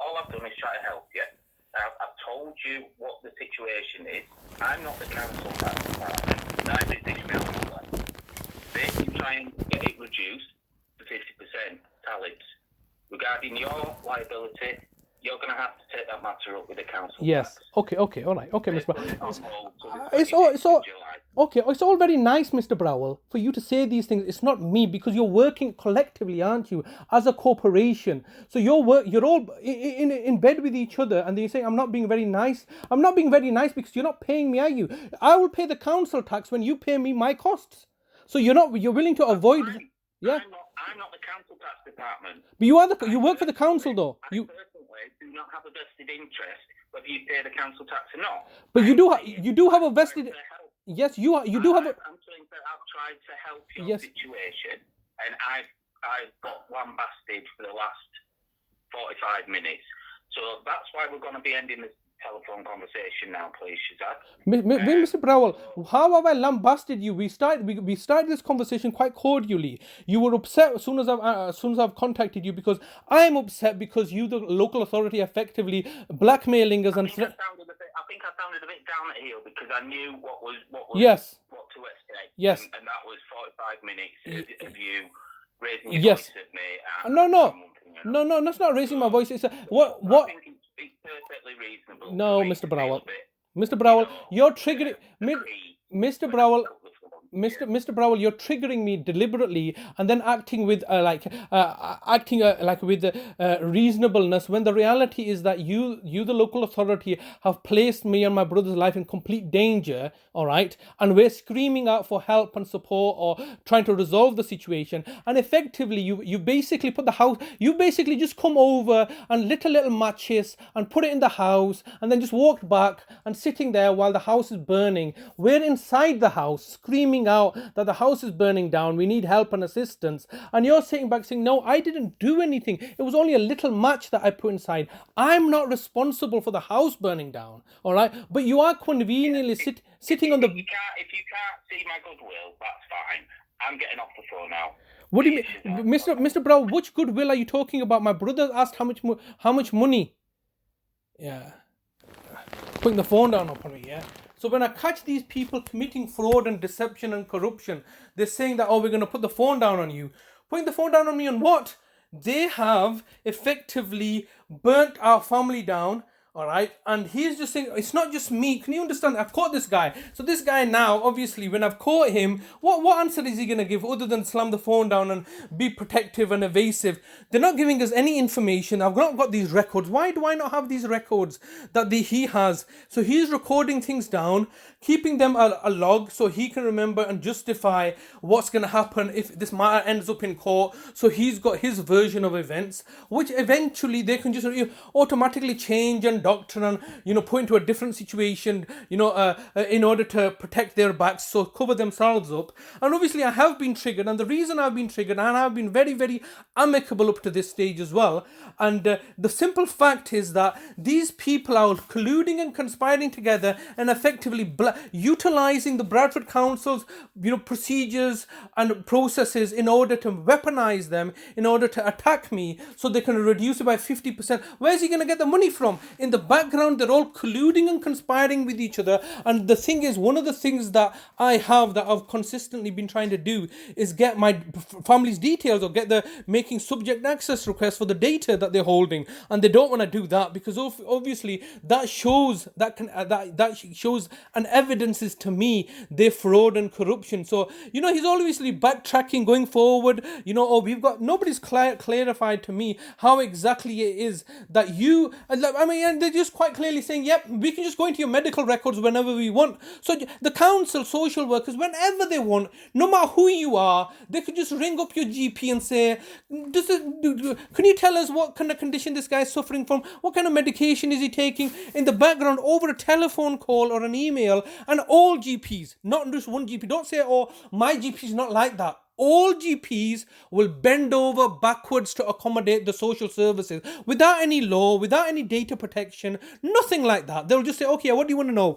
all I've done is try to help you. I've told you what the situation is. I'm not the council tax department. Neither is this councillor. They can try and get it reduced to 50%, Talib's. Regarding your liability, you're going to have to take that matter up with the council. Yes. Tax. Okay. All right. Okay, Mr. Browell. It's all very nice, Mr. Browell, for you to say these things. It's not me, because you're working collectively, aren't you, as a corporation? So you're all in bed with each other, and they say, "I'm not being very nice." I'm not being very nice because you're not paying me, are you? I will pay the council tax when you pay me my costs. So you're willing to avoid. Yeah. I'm not the council tax department. But you work for the council, though. I personally do not have a vested interest whether you pay the council tax or not. But you do have a vested. Yes, you do have a. I'm saying that I've tried to help your situation, and I've got lambasted for the last 45 minutes. So that's why we're going to be ending this telephone conversation now, please, Shazad. Mr. Browell, how have I lambasted you? We started this conversation quite cordially. You were upset as soon as I've contacted you because I'm upset because you, the local authority, effectively blackmailing us and. I think I sounded a bit down at heel because I knew what to expect. Yes. And that was 45 minutes of you raising your voice at me. No, that's not raising my voice. It's what. It's perfectly reasonable. No, to Mr. feel a Browell. bit, Mr. Browell, you know, you're triggering agree Mr. when I Browell. took the phone. Mr. Browell, you're triggering me deliberately and then acting with with reasonableness, when the reality is that you, the local authority, have placed me and my brother's life in complete danger. All right, and we're screaming out for help and support or trying to resolve the situation, and effectively you basically put the house. You basically just come over and lit a little matches and put it in the house, and then just walked back and sitting there while the house is burning. We're inside the house screaming out that the house is burning down, we need help and assistance, and you're sitting back saying, no, I didn't do anything, it was only a little match that I put inside, I'm not responsible for the house burning down. All right, but you are conveniently sitting on the... If you can't see my goodwill, that's fine. I'm getting off the phone now. What do you mean, Mr. Brown? Which goodwill are you talking about? My brother asked how much money. Yeah, putting the phone down upon me. Yeah. So when I catch these people committing fraud and deception and corruption, they're saying that, oh, we're going to put the phone down on you. Putting the phone down on me on what? They have effectively burnt our family down. All right, and he's just saying, it's not just me. Can you understand? I've caught this guy. So this guy now, obviously, when I've caught him, what answer is he going to give other than slam the phone down and be protective and evasive? They're not giving us any information. I've not got these records. Why do I not have these records that he has? So he's recording things down, keeping them a log so he can remember and justify what's going to happen if this matter ends up in court. So he's got his version of events, which eventually they can just automatically change and doctrine and put into a different situation in order to protect their backs, so cover themselves up. And obviously I have been triggered, and the reason I've been triggered, and I've been very, very amicable up to this stage as well, and the simple fact is that these people are colluding and conspiring together and effectively utilizing the Bradford Council's procedures and processes in order to weaponize them, in order to attack me, so they can reduce it by 50%. Where's he going to get the money from? In the background, they're all colluding and conspiring with each other. And the thing is, one of the things that I've consistently been trying to do is get my family's details, or get the making subject access requests for the data that they're holding, and they don't want to do that because obviously that shows that shows and evidences to me their fraud and corruption. So he's obviously backtracking going forward. Nobody's clarified to me how exactly it is that and they're just quite clearly saying, yep, we can just go into your medical records whenever we want. So the council, social workers, whenever they want, no matter who you are, they could just ring up your GP and say, can you tell us what kind of condition this guy is suffering from? What kind of medication is he taking? In the background, over a telephone call or an email, and all GPs, not just one GP. Don't say, oh, my GP is not like that. All GPs will bend over backwards to accommodate the social services without any law, without any data protection, nothing like that. They'll just say, okay, what do you want to know?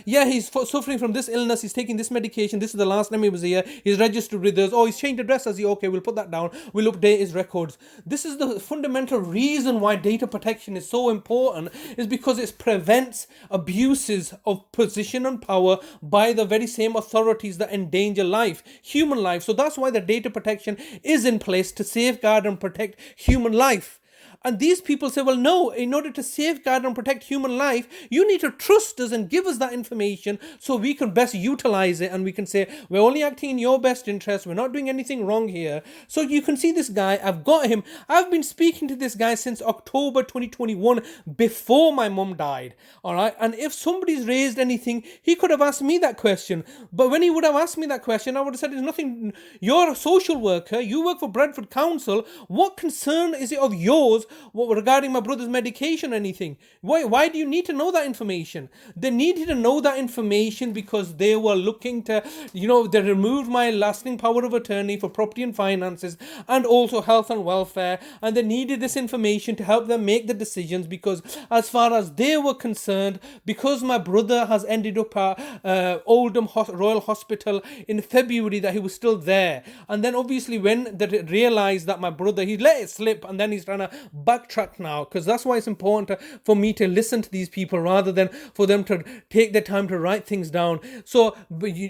He's suffering from this illness, he's taking this medication, this is the last time he was here, he's registered with us, he's changed address, has he? Okay, we'll put that down, we'll update his records. This is the fundamental reason why data protection is so important, is because it prevents abuses of position and power by the very same authorities that endanger life, human life. So that's why the data protection is in place, to safeguard and protect human life. And these people say, well, no, in order to safeguard and protect human life, you need to trust us and give us that information so we can best utilize it, and we can say, we're only acting in your best interest, we're not doing anything wrong here. So you can see this guy, I've got him. I've been speaking to this guy since October 2021, before my mum died. All right. And if somebody's raised anything, he could have asked me that question. But when he would have asked me that question, I would have said, there's nothing. You're a social worker. You work for Bradford Council. What concern is it of yours regarding my brother's medication or anything? Why do you need to know that information? They needed to know that information because they were looking to, they removed my lasting power of attorney for property and finances, and also health and welfare, and they needed this information to help them make the decisions, because as far as they were concerned, because my brother has ended up at Oldham Royal Hospital in February, that he was still there. And then obviously when they realized that my brother, he let it slip, and then he's trying to backtrack now, because that's why it's important for me to listen to these people rather than for them to take their time to write things down. So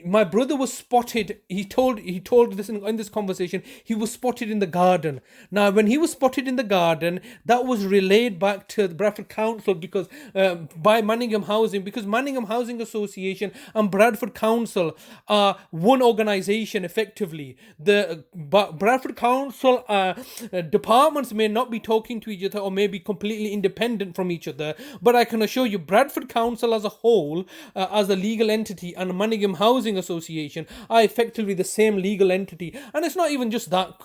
my brother was spotted. He told this in this conversation. He was spotted in the garden. Now, when he was spotted in the garden, that was relayed back to the Bradford Council because by Manningham Housing, because Manningham Housing Association and Bradford Council are one organisation effectively. The Bradford Council departments may not be talking to each other or may be completely independent from each other, but I can assure you Bradford Council as a whole, as a legal entity, and Manningham Housing Association are effectively the same legal entity. And it's not even just that.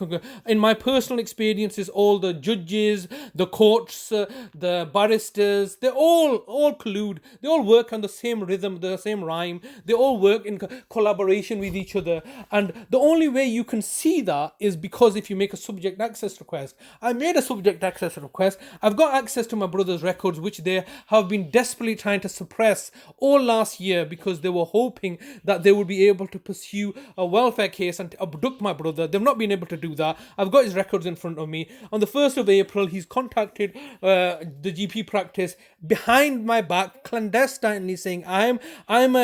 In my personal experiences, all the judges, the courts, the barristers, they all collude. They all work on the same rhythm, the same rhyme. They all work in collaboration with each other. And the only way you can see that is because if you make a subject access request. I made a subject access request. I've got access to my brother's records, which they have been desperately trying to suppress all last year because they were hoping that they would be able to pursue a welfare case and abduct my brother. They've not been able to do that. I've got his records in front of me. On the 1st of April, he's contacted the GP practice behind my back, clandestinely saying, I'm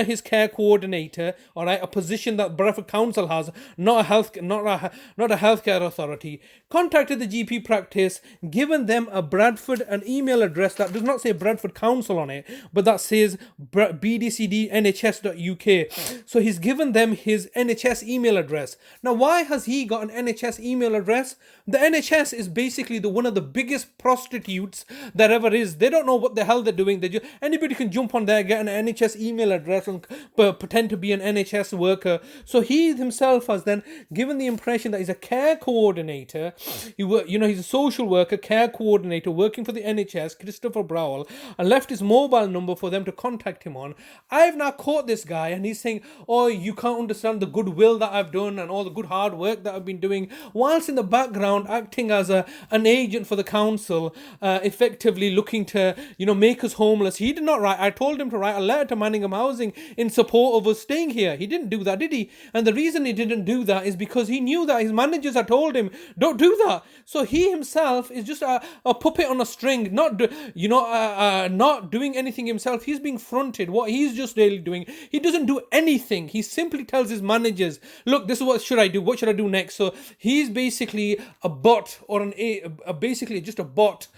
his care coordinator, all right, a position that Bradford Council has, not a healthcare authority. Contacted the GP practice, given them an email address that does not say Bradford Council on it, but that says bdcdnhs.uk. So he's given them his NHS email address. Now, why has he got an NHS email address? The NHS is basically one of the biggest prostitutes that ever is. They don't know what the hell they're doing. Anybody can jump on there, get an NHS email address and pretend to be an NHS worker. So he himself has then given the impression that he's a care coordinator. He's a social worker, care coordinator working for the NHS, Christopher Browell, and left his mobile number for them to contact him on. I've now caught this guy and he's saying, oh, you can't understand the goodwill that I've done and all the good hard work that I've been doing, whilst in the background acting as an agent for the council, effectively looking to make us homeless. He did not write. I told him to write a letter to Manningham Housing in support of us staying here. He didn't do that, did he? And the reason he didn't do that is because he knew that his managers had told him, don't do that. So he himself is just a puppet on a string, not doing anything himself. He's being fronted. What he's just really doing, he doesn't do anything. He simply tells his managers, look, this is what should I do? What should I do next? So he's basically a bot, or basically just a bot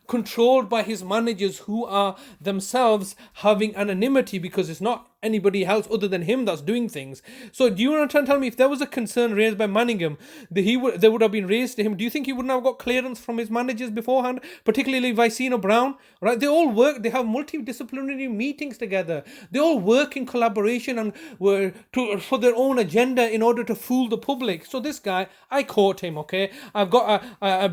controlled by his managers, who are themselves having anonymity because it's not anybody else other than him that's doing things. So do you want to tell me if there was a concern raised by Manningham, they would have been raised to him? Do you think he wouldn't have got clearance from his managers beforehand, particularly Vicino Brown? Right? They all work. They have multidisciplinary meetings together. They all work in collaboration and for their own agenda in order to fool the public. So this guy, I caught him. Okay, I've got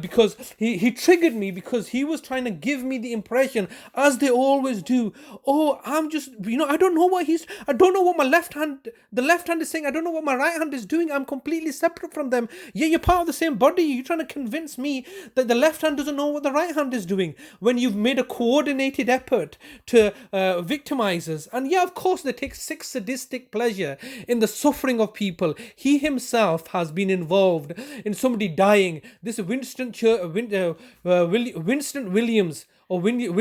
because he triggered me because he was trying to give me the impression, as they always do. Oh, I'm just I don't know what I don't know what the left hand is saying. I don't know what my right hand is doing. I'm completely separate from them. Yeah, you're part of the same body. You're trying to convince me that the left hand doesn't know what the right hand is doing when you've made a coordinated effort to victimize us. And yeah, of course, they take sick sadistic pleasure in the suffering of people. He himself has been involved in somebody dying. This Winston Williams, or Winston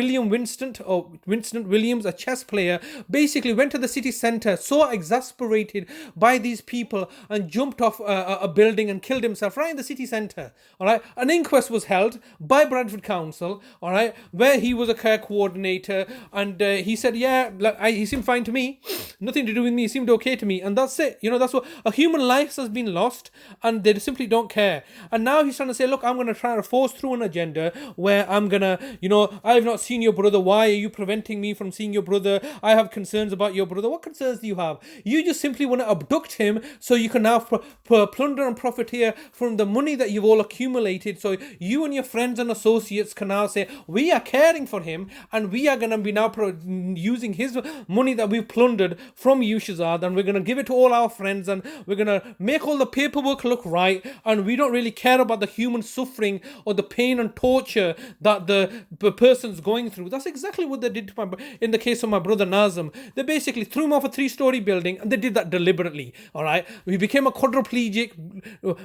Williams, a chess player, basically went to the city centre, so exasperated by these people, and jumped off a building and killed himself right in the city centre. All right, an inquest was held by Bradford Council, all right, where he was a care coordinator, and he said, yeah, he seemed fine to me, nothing to do with me, he seemed okay to me, and that's it. That's what a human life has been lost, and they simply don't care. And now he's trying to say, look, I'm going to try to force through an agenda where I'm going to, I've not seen your brother. Why are you preventing me from seeing your brother? I have concerns about your brother. What concerns do you have? You just simply want to abduct him so you can now plunder and profiteer from the money that you've all accumulated. So you and your friends and associates can now say, we are caring for him and we are going to be now using his money that we've plundered from you, Shazad, and we're going to give it to all our friends, and we're going to make all the paperwork look right, and we don't really care about the human suffering or the pain and torture that the person's going through. That's exactly what they did to in the case of my brother Nazim. They basically threw him off a 3-story building, and they did that deliberately. All right, he became a quadriplegic,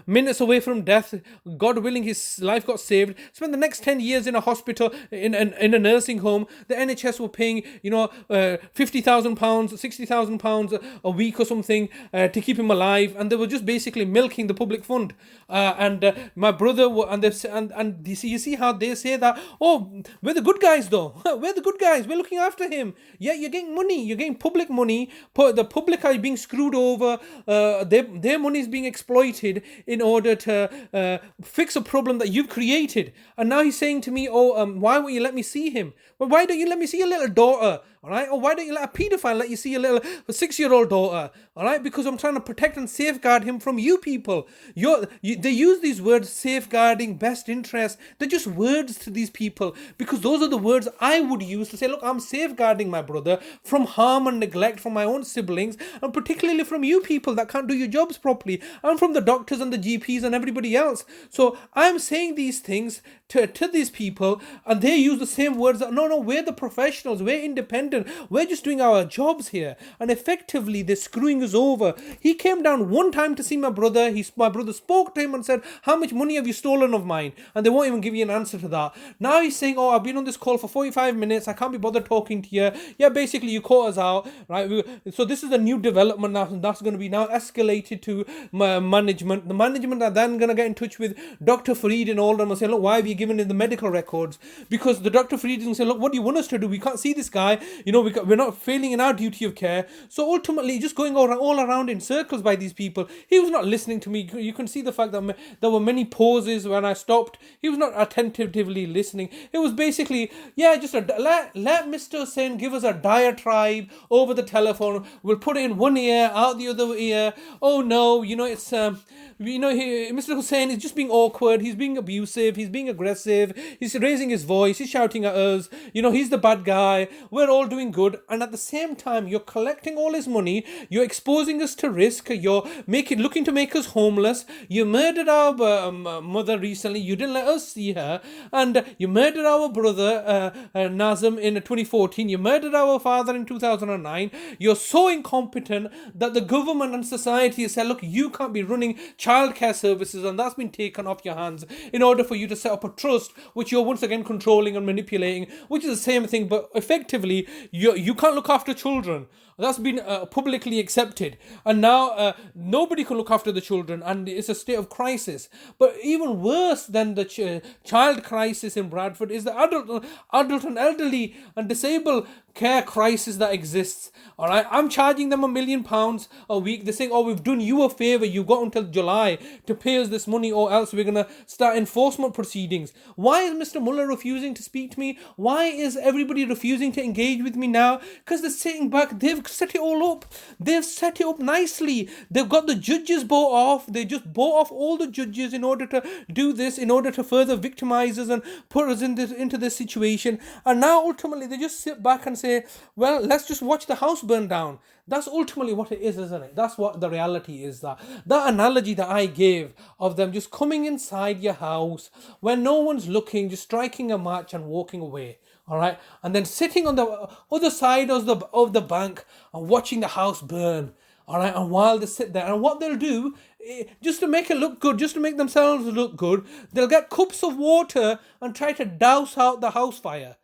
minutes away from death. God willing, his life got saved. Spent the next 10 years in a hospital, in a nursing home. The NHS were paying, £50,000, £60,000 a week or something to keep him alive, and they were just basically milking the public fund. My brother, and you see how they say that, oh, we're the good guys though. We're the good guys. We're looking after him. Yeah, you're getting money. You're getting public money. The public are being screwed over. Their money is being exploited in order to fix a problem that you've created. And now he's saying to me, why won't you let me see him? Well, why don't you let me see your little daughter? All right, or why don't you let a paedophile let you see a 6-year-old daughter? All right, because I'm trying to protect and safeguard him from you people. They use these words, safeguarding, best interest. They're just words to these people, because those are the words I would use to say, look, I'm safeguarding my brother from harm and neglect from my own siblings, and particularly from you people that can't do your jobs properly, and from the doctors and the GPs and everybody else. So I'm saying these things to these people, and they use the same words that, no, we're the professionals, we're independent, we're just doing our jobs here, and effectively they're screwing us over. He came down one time to see my brother. My brother spoke to him and said, how much money have you stolen of mine? And they won't even give you an answer to that. Now he's saying, oh, I've been on this call for 45 minutes, I can't be bothered talking to you. Yeah, basically you caught us out, right? So this is a new development now, and that's going to be now escalated to management. The management are then going to get in touch with Dr. Fareed and all them and say, look, why have you given in the medical records? Because the Dr. Fareed is going to say, look, what do you want us to do? We can't see this guy. We're not failing in our duty of care. So ultimately, just going all around in circles by these people. He was not listening to me. You can see the fact that there were many pauses when I stopped. He was not attentively listening. It was basically, just let Mr. Hussain give us a diatribe over the telephone. We'll put it in one ear, out the other ear. Oh no, it's Mr. Hussain is just being awkward. He's being abusive. He's being aggressive. He's raising his voice. He's shouting at us. He's the bad guy. We're all doing good. And at the same time, you're collecting all his money. You're exposing us to risk. You're looking to make us homeless. You murdered our mother recently. You didn't let us see her. And you murdered our brother, Nazim, in 2014. You murdered our father in 2009. You're so incompetent that the government and society has said, look, you can't be running childcare services, and that's been taken off your hands in order for you to set up a trust, which you're once again controlling and manipulating, which is the same thing, but effectively you can't look after children. That's been publicly accepted, and now nobody can look after the children, and it's a state of crisis. But even worse than the child crisis in Bradford is the adult and elderly and disabled care crisis that exists. All right, I'm charging them £1 million a week. They're saying, oh, we've done you a favor, you've got until July to pay us this money, or else we're going to start enforcement proceedings. Why is Mr. Muller refusing to speak to me? Why is everybody refusing to engage with me now? Because they're sitting back. They've set it all up. They've set it up nicely. They've got the judges bought off. They just bought off all the judges in order to do this, in order to further victimize us and put us into this situation. And now ultimately they just sit back and say, well, let's just watch the house burn down. That's ultimately what it is, isn't it? That's what the reality is. That analogy that I gave of them just coming inside your house when no one's looking, just striking a match and walking away. All right, and then sitting on the other side of the bank and watching the house burn. All right, and while they sit there, and what they'll do, just to make it look good, just to make themselves look good, they'll get cups of water and try to douse out the house fire.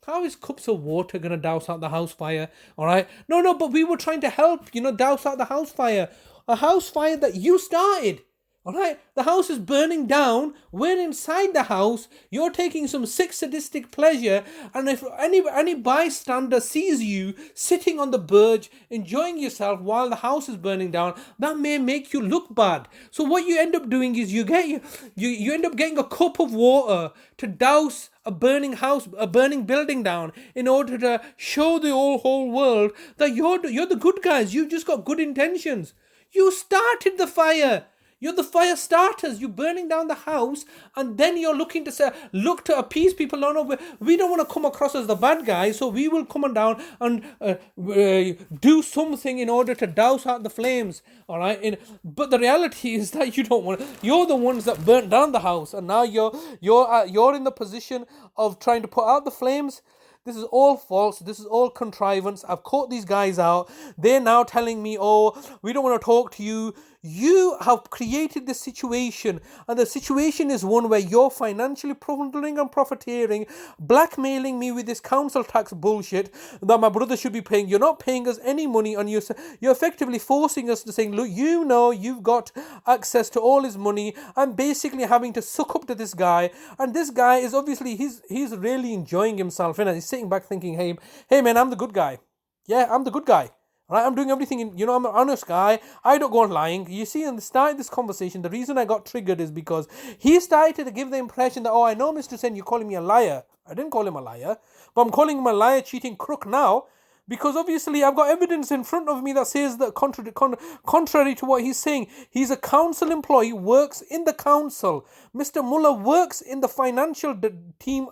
How is cups of water going to douse out the house fire? All right, no, but we were trying to help, douse out the house fire. A house fire that you started. All right, the house is burning down. We're inside the house. You're taking some sick sadistic pleasure, and if any bystander sees you sitting on the verge, enjoying yourself while the house is burning down, that may make you look bad. So what you end up doing is you end up getting a cup of water to douse a burning house, a burning building down, in order to show the whole world that you're the good guys. You've just got good intentions. You started the fire. You're the fire starters. You're burning down the house, and then you're looking to look to appease people. No, we don't want to come across as the bad guy, so we will come on down and do something in order to douse out the flames. All right, but the reality is that you don't want. You're the ones that burnt down the house, and now you're in the position of trying to put out the flames. This is all false. This is all contrivance. I've caught these guys out. They're now telling me, oh, we don't want to talk to you. You have created this situation, and the situation is one where you're financially plundering and profiteering, blackmailing me with this council tax bullshit that my brother should be paying. You're not paying us any money, and you're effectively forcing us to saying, look, you know you've got access to all his money. I'm basically having to suck up to this guy, and this guy is obviously he's really enjoying himself, innit? He's sitting back thinking, hey man, I'm the good guy. Yeah, I'm the good guy. Right, I'm doing everything I'm an honest guy. I don't go on lying. You see, in the start of this conversation, the reason I got triggered is because he started to give the impression that, oh, I know, Mr. Sen, you're calling me a liar. I didn't call him a liar, but I'm calling him a liar, cheating crook now, because obviously I've got evidence in front of me that says that contrary to what he's saying. He's a council employee, works in the council. Mr. Mullah works in the financial team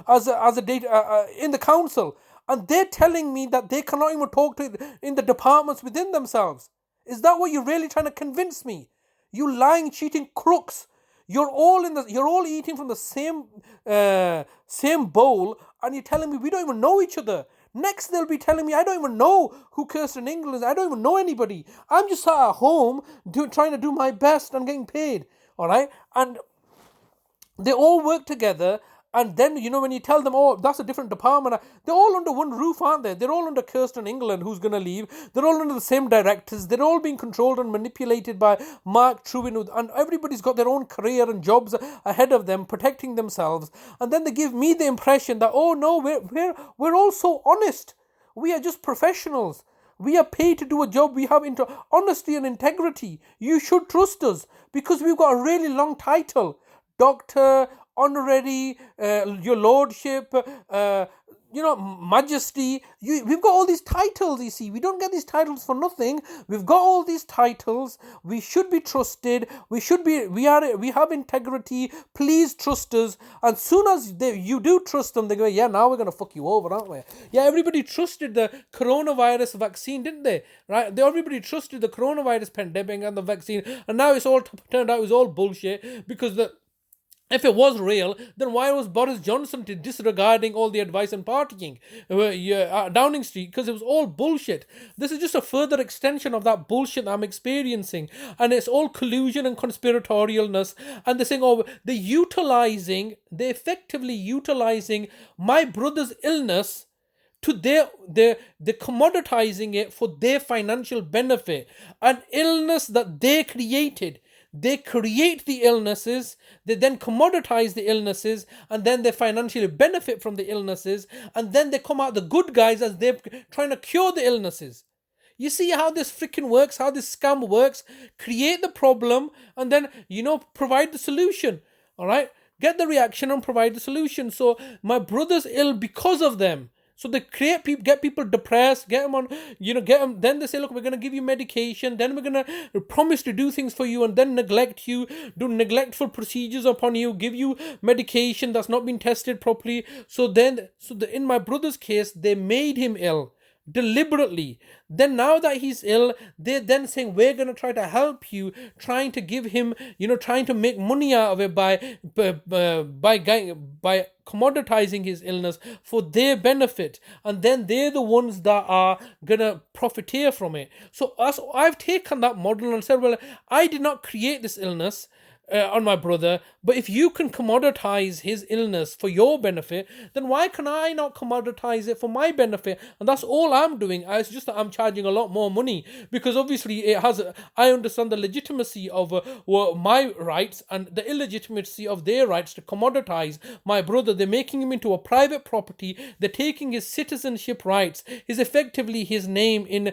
as a data in the council. And they're telling me that they cannot even talk to in the departments within themselves. Is that what you're really trying to convince me? You lying, cheating crooks. You're all eating from the same bowl, and you're telling me we don't even know each other. Next, they'll be telling me I don't even know who Kirsten England is. I don't even know anybody. I'm just sat at home trying to do my best and getting paid. All right, and they all work together. And then, when you tell them, oh, that's a different department, they're all under one roof, aren't they? They're all under Kirsten England, who's going to leave. They're all under the same directors. They're all being controlled and manipulated by Mark Trewin. And everybody's got their own career and jobs ahead of them, protecting themselves. And then they give me the impression that, oh, no, we're all so honest. We are just professionals. We are paid to do a job. We have honesty and integrity. You should trust us because we've got a really long title. Doctor, honorary, your lordship, majesty. We've got all these titles, you see. We don't get these titles for nothing. We've got all these titles. We should be trusted. We have integrity. Please trust us. And soon as you do trust them, they go, yeah, now we're going to fuck you over, aren't we? Yeah, everybody trusted the coronavirus vaccine, didn't they? Right? Everybody trusted the coronavirus pandemic and the vaccine. And now it's all turned out it was all bullshit because if it was real, then why was Boris Johnson disregarding all the advice and partying Downing Street? Because it was all bullshit. This is just a further extension of that bullshit that I'm experiencing. And it's all collusion and conspiratorialness. And they're saying, oh, they're effectively utilizing my brother's illness to they're commoditizing it for their financial benefit. An illness that they created. They create the illnesses, they then commoditize the illnesses, and then they financially benefit from the illnesses, and then they come out the good guys as they're trying to cure the illnesses. You see how this freaking works, how this scam works? Create the problem, and then, provide the solution. All right? Get the reaction and provide the solution. So my brother's ill because of them. So they get people depressed, get them on, get them. Then they say, look, we're going to give you medication. Then we're going to promise to do things for you and then neglect you, do neglectful procedures upon you, give you medication that's not been tested properly. In my brother's case, they made him ill deliberately. Then now that he's ill, they're then saying, we're going to try to help you, trying to give him, trying to make money out of it by commoditizing his illness for their benefit. And then they're the ones that are going to profiteer from it. So I've taken that model and said, well, I did not create this illness on my brother, but if you can commoditize his illness for your benefit, then why can I not commoditize it for my benefit? And that's all I'm doing. It's just that I'm charging a lot more money because obviously I understand the legitimacy of my rights and the illegitimacy of their rights to commoditize my brother. They're making him into a private property. They're taking his citizenship rights, effectively his name in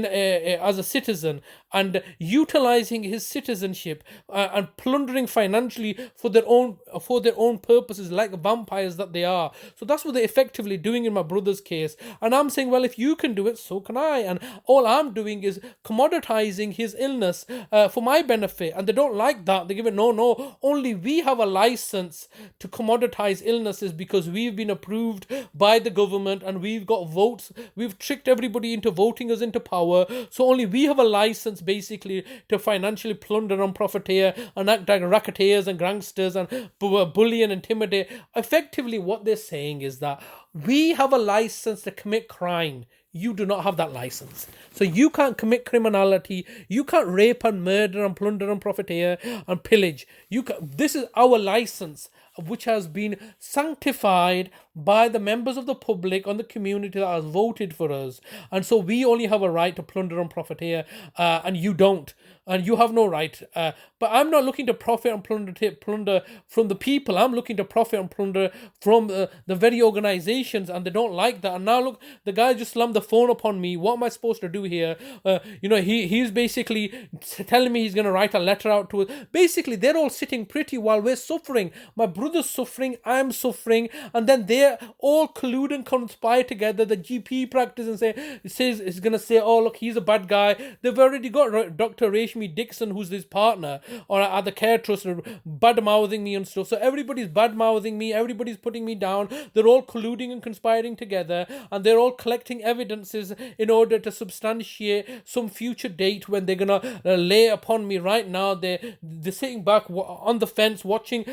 as a citizen, and utilizing his citizenship and plundering plundering financially for their own purposes, like vampires that they are. So that's what they're effectively doing in my brother's case. And I'm saying, well, if you can do it, so can I. And all I'm doing is commoditizing his illness for my benefit. And they don't like that. They give it, no, only we have a license to commoditize illnesses because we've been approved by the government and we've got votes. We've tricked everybody into voting us into power. So only we have a license basically to financially plunder and profiteer and act like racketeers and gangsters and bully and intimidate. Effectively, what they're saying is that we have a license to commit crime. You do not have that license. So you can't commit criminality. You can't rape and murder and plunder and profiteer and pillage. This is our license, which has been sanctified by the members of the public and the community that has voted for us. And so we only have a right to plunder and profiteer, and you don't. And you have no right. But I'm not looking to profit and plunder from the people. I'm looking to profit and plunder from the very organizations, and they don't like that. And now look, the guy just slammed the phone upon me. What am I supposed to do here? He's basically telling me he's going to write a letter out to us. Basically, they're all sitting pretty while we're suffering. My brother's suffering, I'm suffering, and then they're all collude and conspire together. The GP practice and says it's going to say, oh look, he's a bad guy. They've already got Dr. Rashmi Dixon, who's his partner, or at the care trust, bad mouthing me and stuff. So everybody's bad mouthing me, everybody's putting me down. They're all colluding and conspiring together, and they're all collecting evidences in order to substantiate some future date when they're gonna lay upon me. Right now they're sitting back on the fence watching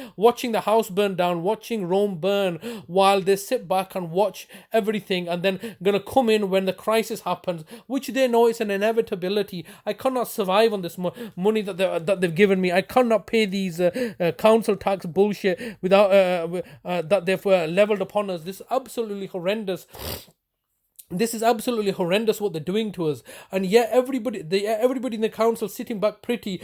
the house burn down, watching Rome burn, while they sit back and watch everything, and then gonna come in when the crisis happens, which they know is an inevitability. I cannot survive on this money that they've given me. I cannot pay these council tax bullshit without that they've leveled upon us. This is absolutely horrendous. This is absolutely horrendous what they're doing to us, and yet everybody in the council sitting back pretty,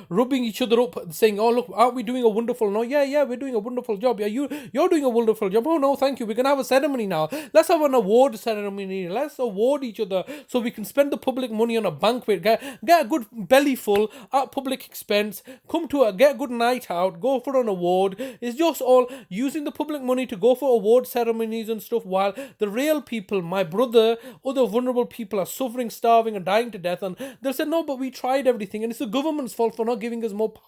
rubbing each other up, saying, "Oh look, aren't we doing a wonderful? No, yeah, we're doing a wonderful job. Yeah, you're doing a wonderful job. Oh no, thank you. We're gonna have a ceremony now. Let's have an award ceremony. Let's award each other so we can spend the public money on a banquet. Get a good belly full at public expense. Get a good night out. Go for an award. It's just all using the public money to go for award ceremonies and stuff, while the real people, my brother, other vulnerable people, are suffering, starving and dying to death. And they'll say, no, but we tried everything, and it's the government's fault for not giving us more power.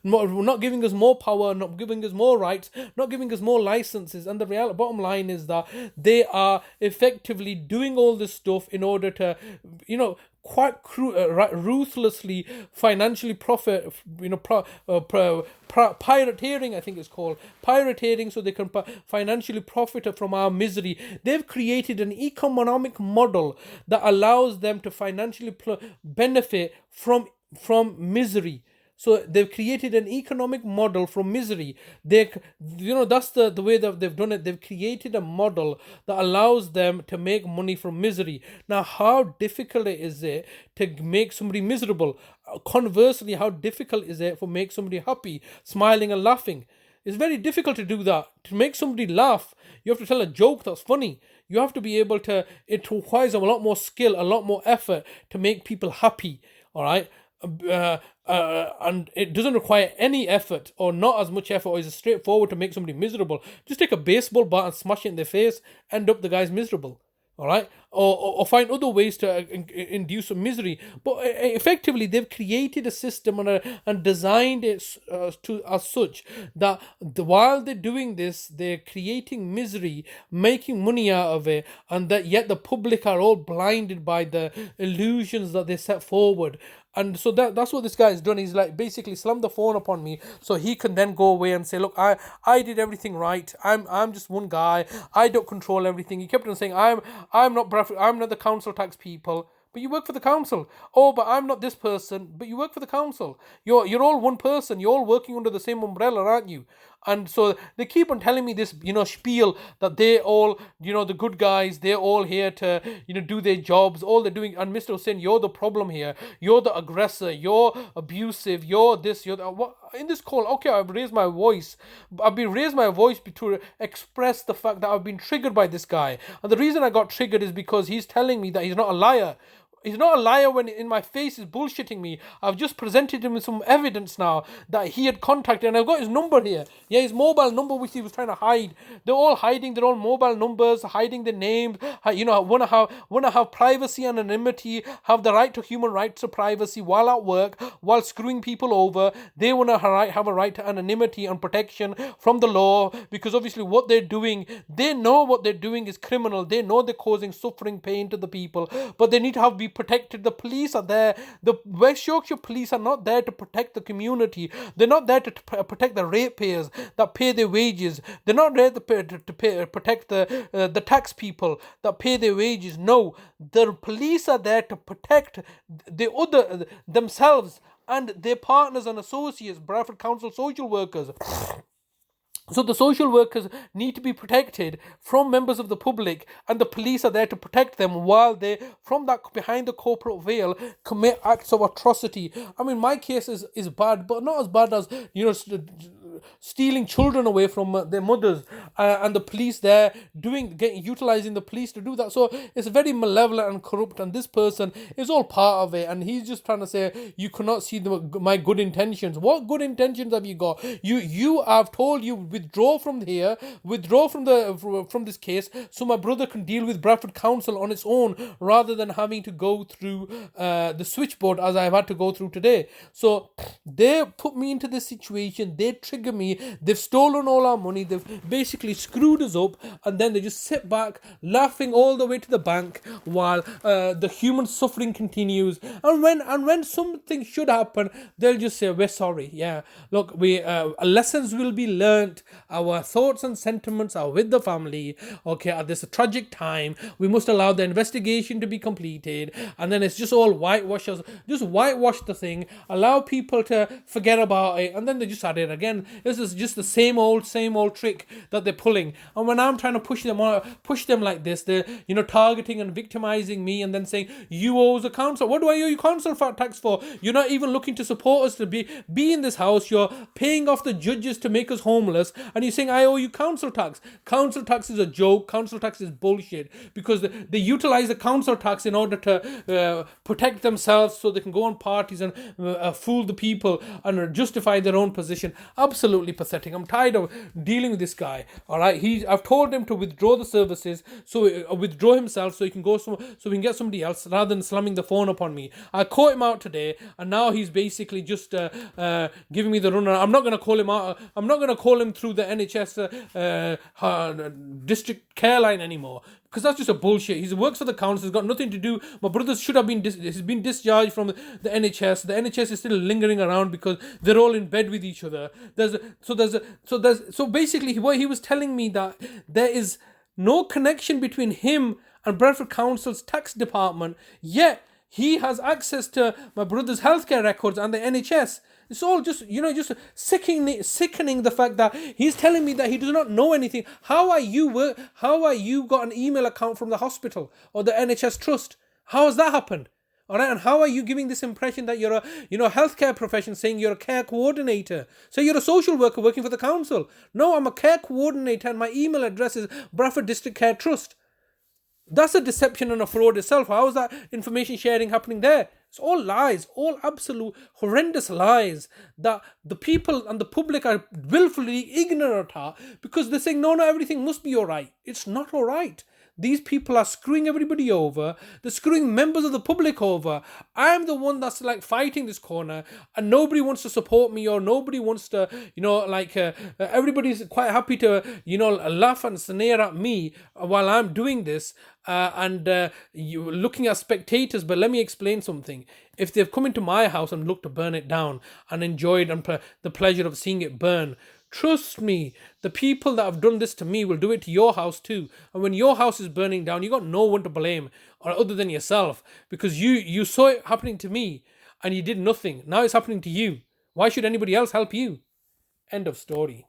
Not giving us more power, not giving us more rights, not giving us more licenses. And the bottom line is that they are effectively doing all this stuff in order to, quite ruthlessly financially profit, pirateering, I think it's called, pirateering, so they can financially profit from our misery. They've created an economic model that allows them to financially benefit from misery. So they've created an economic model from misery. That's the way that they've done it. They've created a model that allows them to make money from misery. Now, how difficult is it to make somebody miserable? Conversely, how difficult is it for make somebody happy, smiling and laughing? It's very difficult to do that. To make somebody laugh, you have to tell a joke that's funny. You have to be able to, it requires a lot more skill, a lot more effort to make people happy. All right. And it doesn't require any effort, or not as much effort, or is straightforward to make somebody miserable. Just take a baseball bat and smash it in their face, end up the guy's miserable. All right, or find other ways to induce some misery. But effectively, they've created a system and designed it as such that while they're doing this, they're creating misery, making money out of it, and that yet the public are all blinded by the illusions that they set forward. And so that's what this guy has done. He's like basically slammed the phone upon me so he can then go away and say, look, I did everything right. I'm just one guy. I don't control everything. He kept on saying, I'm not the council tax people. But you work for the council. Oh, but I'm not this person. But you work for the council. You're all one person. You're all working under the same umbrella, aren't you? And so they keep on telling me this, spiel that they all, the good guys, they're all here to, do their jobs. All they're doing. And Mr. Hussain, you're the problem here. You're the aggressor. You're abusive. You're this. You're that. What? In this call, okay, I've raised my voice. To express the fact that I've been triggered by this guy. And the reason I got triggered is because he's telling me that he's not a liar. He's not a liar when in my face is bullshitting me. I've just presented him with some evidence now that he had contacted, and I've got his number here. Yeah, his mobile number, which he was trying to hide. They're all hiding their own mobile numbers, hiding their names. Want to have privacy and anonymity, have the right to human rights to privacy while at work, while screwing people over. They want to have a right to anonymity and protection from the law, because obviously what they're doing, they know what they're doing is criminal. They know they're causing suffering, pain to the people, but they need to be protected. The police are there. The West Yorkshire police are not there to protect the community. They're not there to protect the ratepayers that pay their wages. They're not there to protect the tax people that pay their wages. No, the police are there to protect themselves and their partners and associates, Bradford Council social workers. So the social workers need to be protected from members of the public, and the police are there to protect them while they, from that behind the corporate veil, commit acts of atrocity. I mean, my case is bad, but not as bad as, stealing children away from their mothers, and the police there utilizing the police to do that. So it's very malevolent and corrupt, and this person is all part of it, and he's just trying to say you cannot see my good intentions. What good intentions have you got? You I've told you, withdraw from here, withdraw from this case, so my brother can deal with Bradford Council on its own, rather than having to go through the switchboard as I've had to go through today. So they put me into this situation. They trigger me. They've stolen all our money. They've basically screwed us up, and then they just sit back laughing all the way to the bank while the human suffering continues. And when something should happen, they'll just say, we're sorry. Yeah, look, lessons will be learnt. Our thoughts and sentiments are with the family. Okay, at this tragic time, we must allow the investigation to be completed, and then it's just all whitewashers. Just whitewash the thing, allow people to forget about it, and then they just add it again. This is just the same old trick that they're pulling. And when I'm trying to push them like this, they're targeting and victimizing me, and then saying you owe us a council. What do I owe you council tax for? You're not even looking to support us to be in this house. You're paying off the judges to make us homeless, and you're saying I owe you council tax. Council tax is a joke. Council tax is bullshit, because they utilize the council tax in order to protect themselves, so they can go on parties and fool the people and justify their own position. Absolutely pathetic. I'm tired of dealing with this guy. All right, I've told him to withdraw the services, so withdraw himself, so he can go so we can get somebody else, rather than slamming the phone upon me. I caught him out today, and now he's basically just giving me the run. I'm not going to call him out. I'm not going to call him through the NHS district care line anymore, because that's just a bullshit. He works for the council. It's got nothing to do. My brother should have been he's been discharged from the NHS. The NHS is still lingering around because they're all in bed with each other. So basically what he was telling me, that there is no connection between him and Bradford Council's tax department, yet he has access to my brother's healthcare records and the NHS. It's all just sickening the fact that he's telling me that he does not know anything. How are you got an email account from the hospital or the NHS trust? How has that happened? All right, and how are you giving this impression that you're a healthcare profession, saying you're a care coordinator? So you're a social worker working for the council. No, I'm a care coordinator, and my email address is Bradford District Care Trust. That's a deception and a fraud itself. How is that information sharing happening there? It's all lies, all absolute horrendous lies that the people and the public are willfully ignorant of, because they're saying, no, everything must be all right. It's not all right. These people are screwing everybody over. They're screwing members of the public over. I'm the one that's fighting this corner, and nobody wants to support me, or nobody wants to, everybody's quite happy to, laugh and sneer at me while I'm doing this. You looking at spectators. But let me explain something. If they've come into my house and looked to burn it down and enjoyed the pleasure of seeing it burn, trust me, the people that have done this to me will do it to your house too. And when your house is burning down, you got no one to blame other than yourself, because you saw it happening to me and you did nothing. Now it's happening to you. Why should anybody else help you? End of story.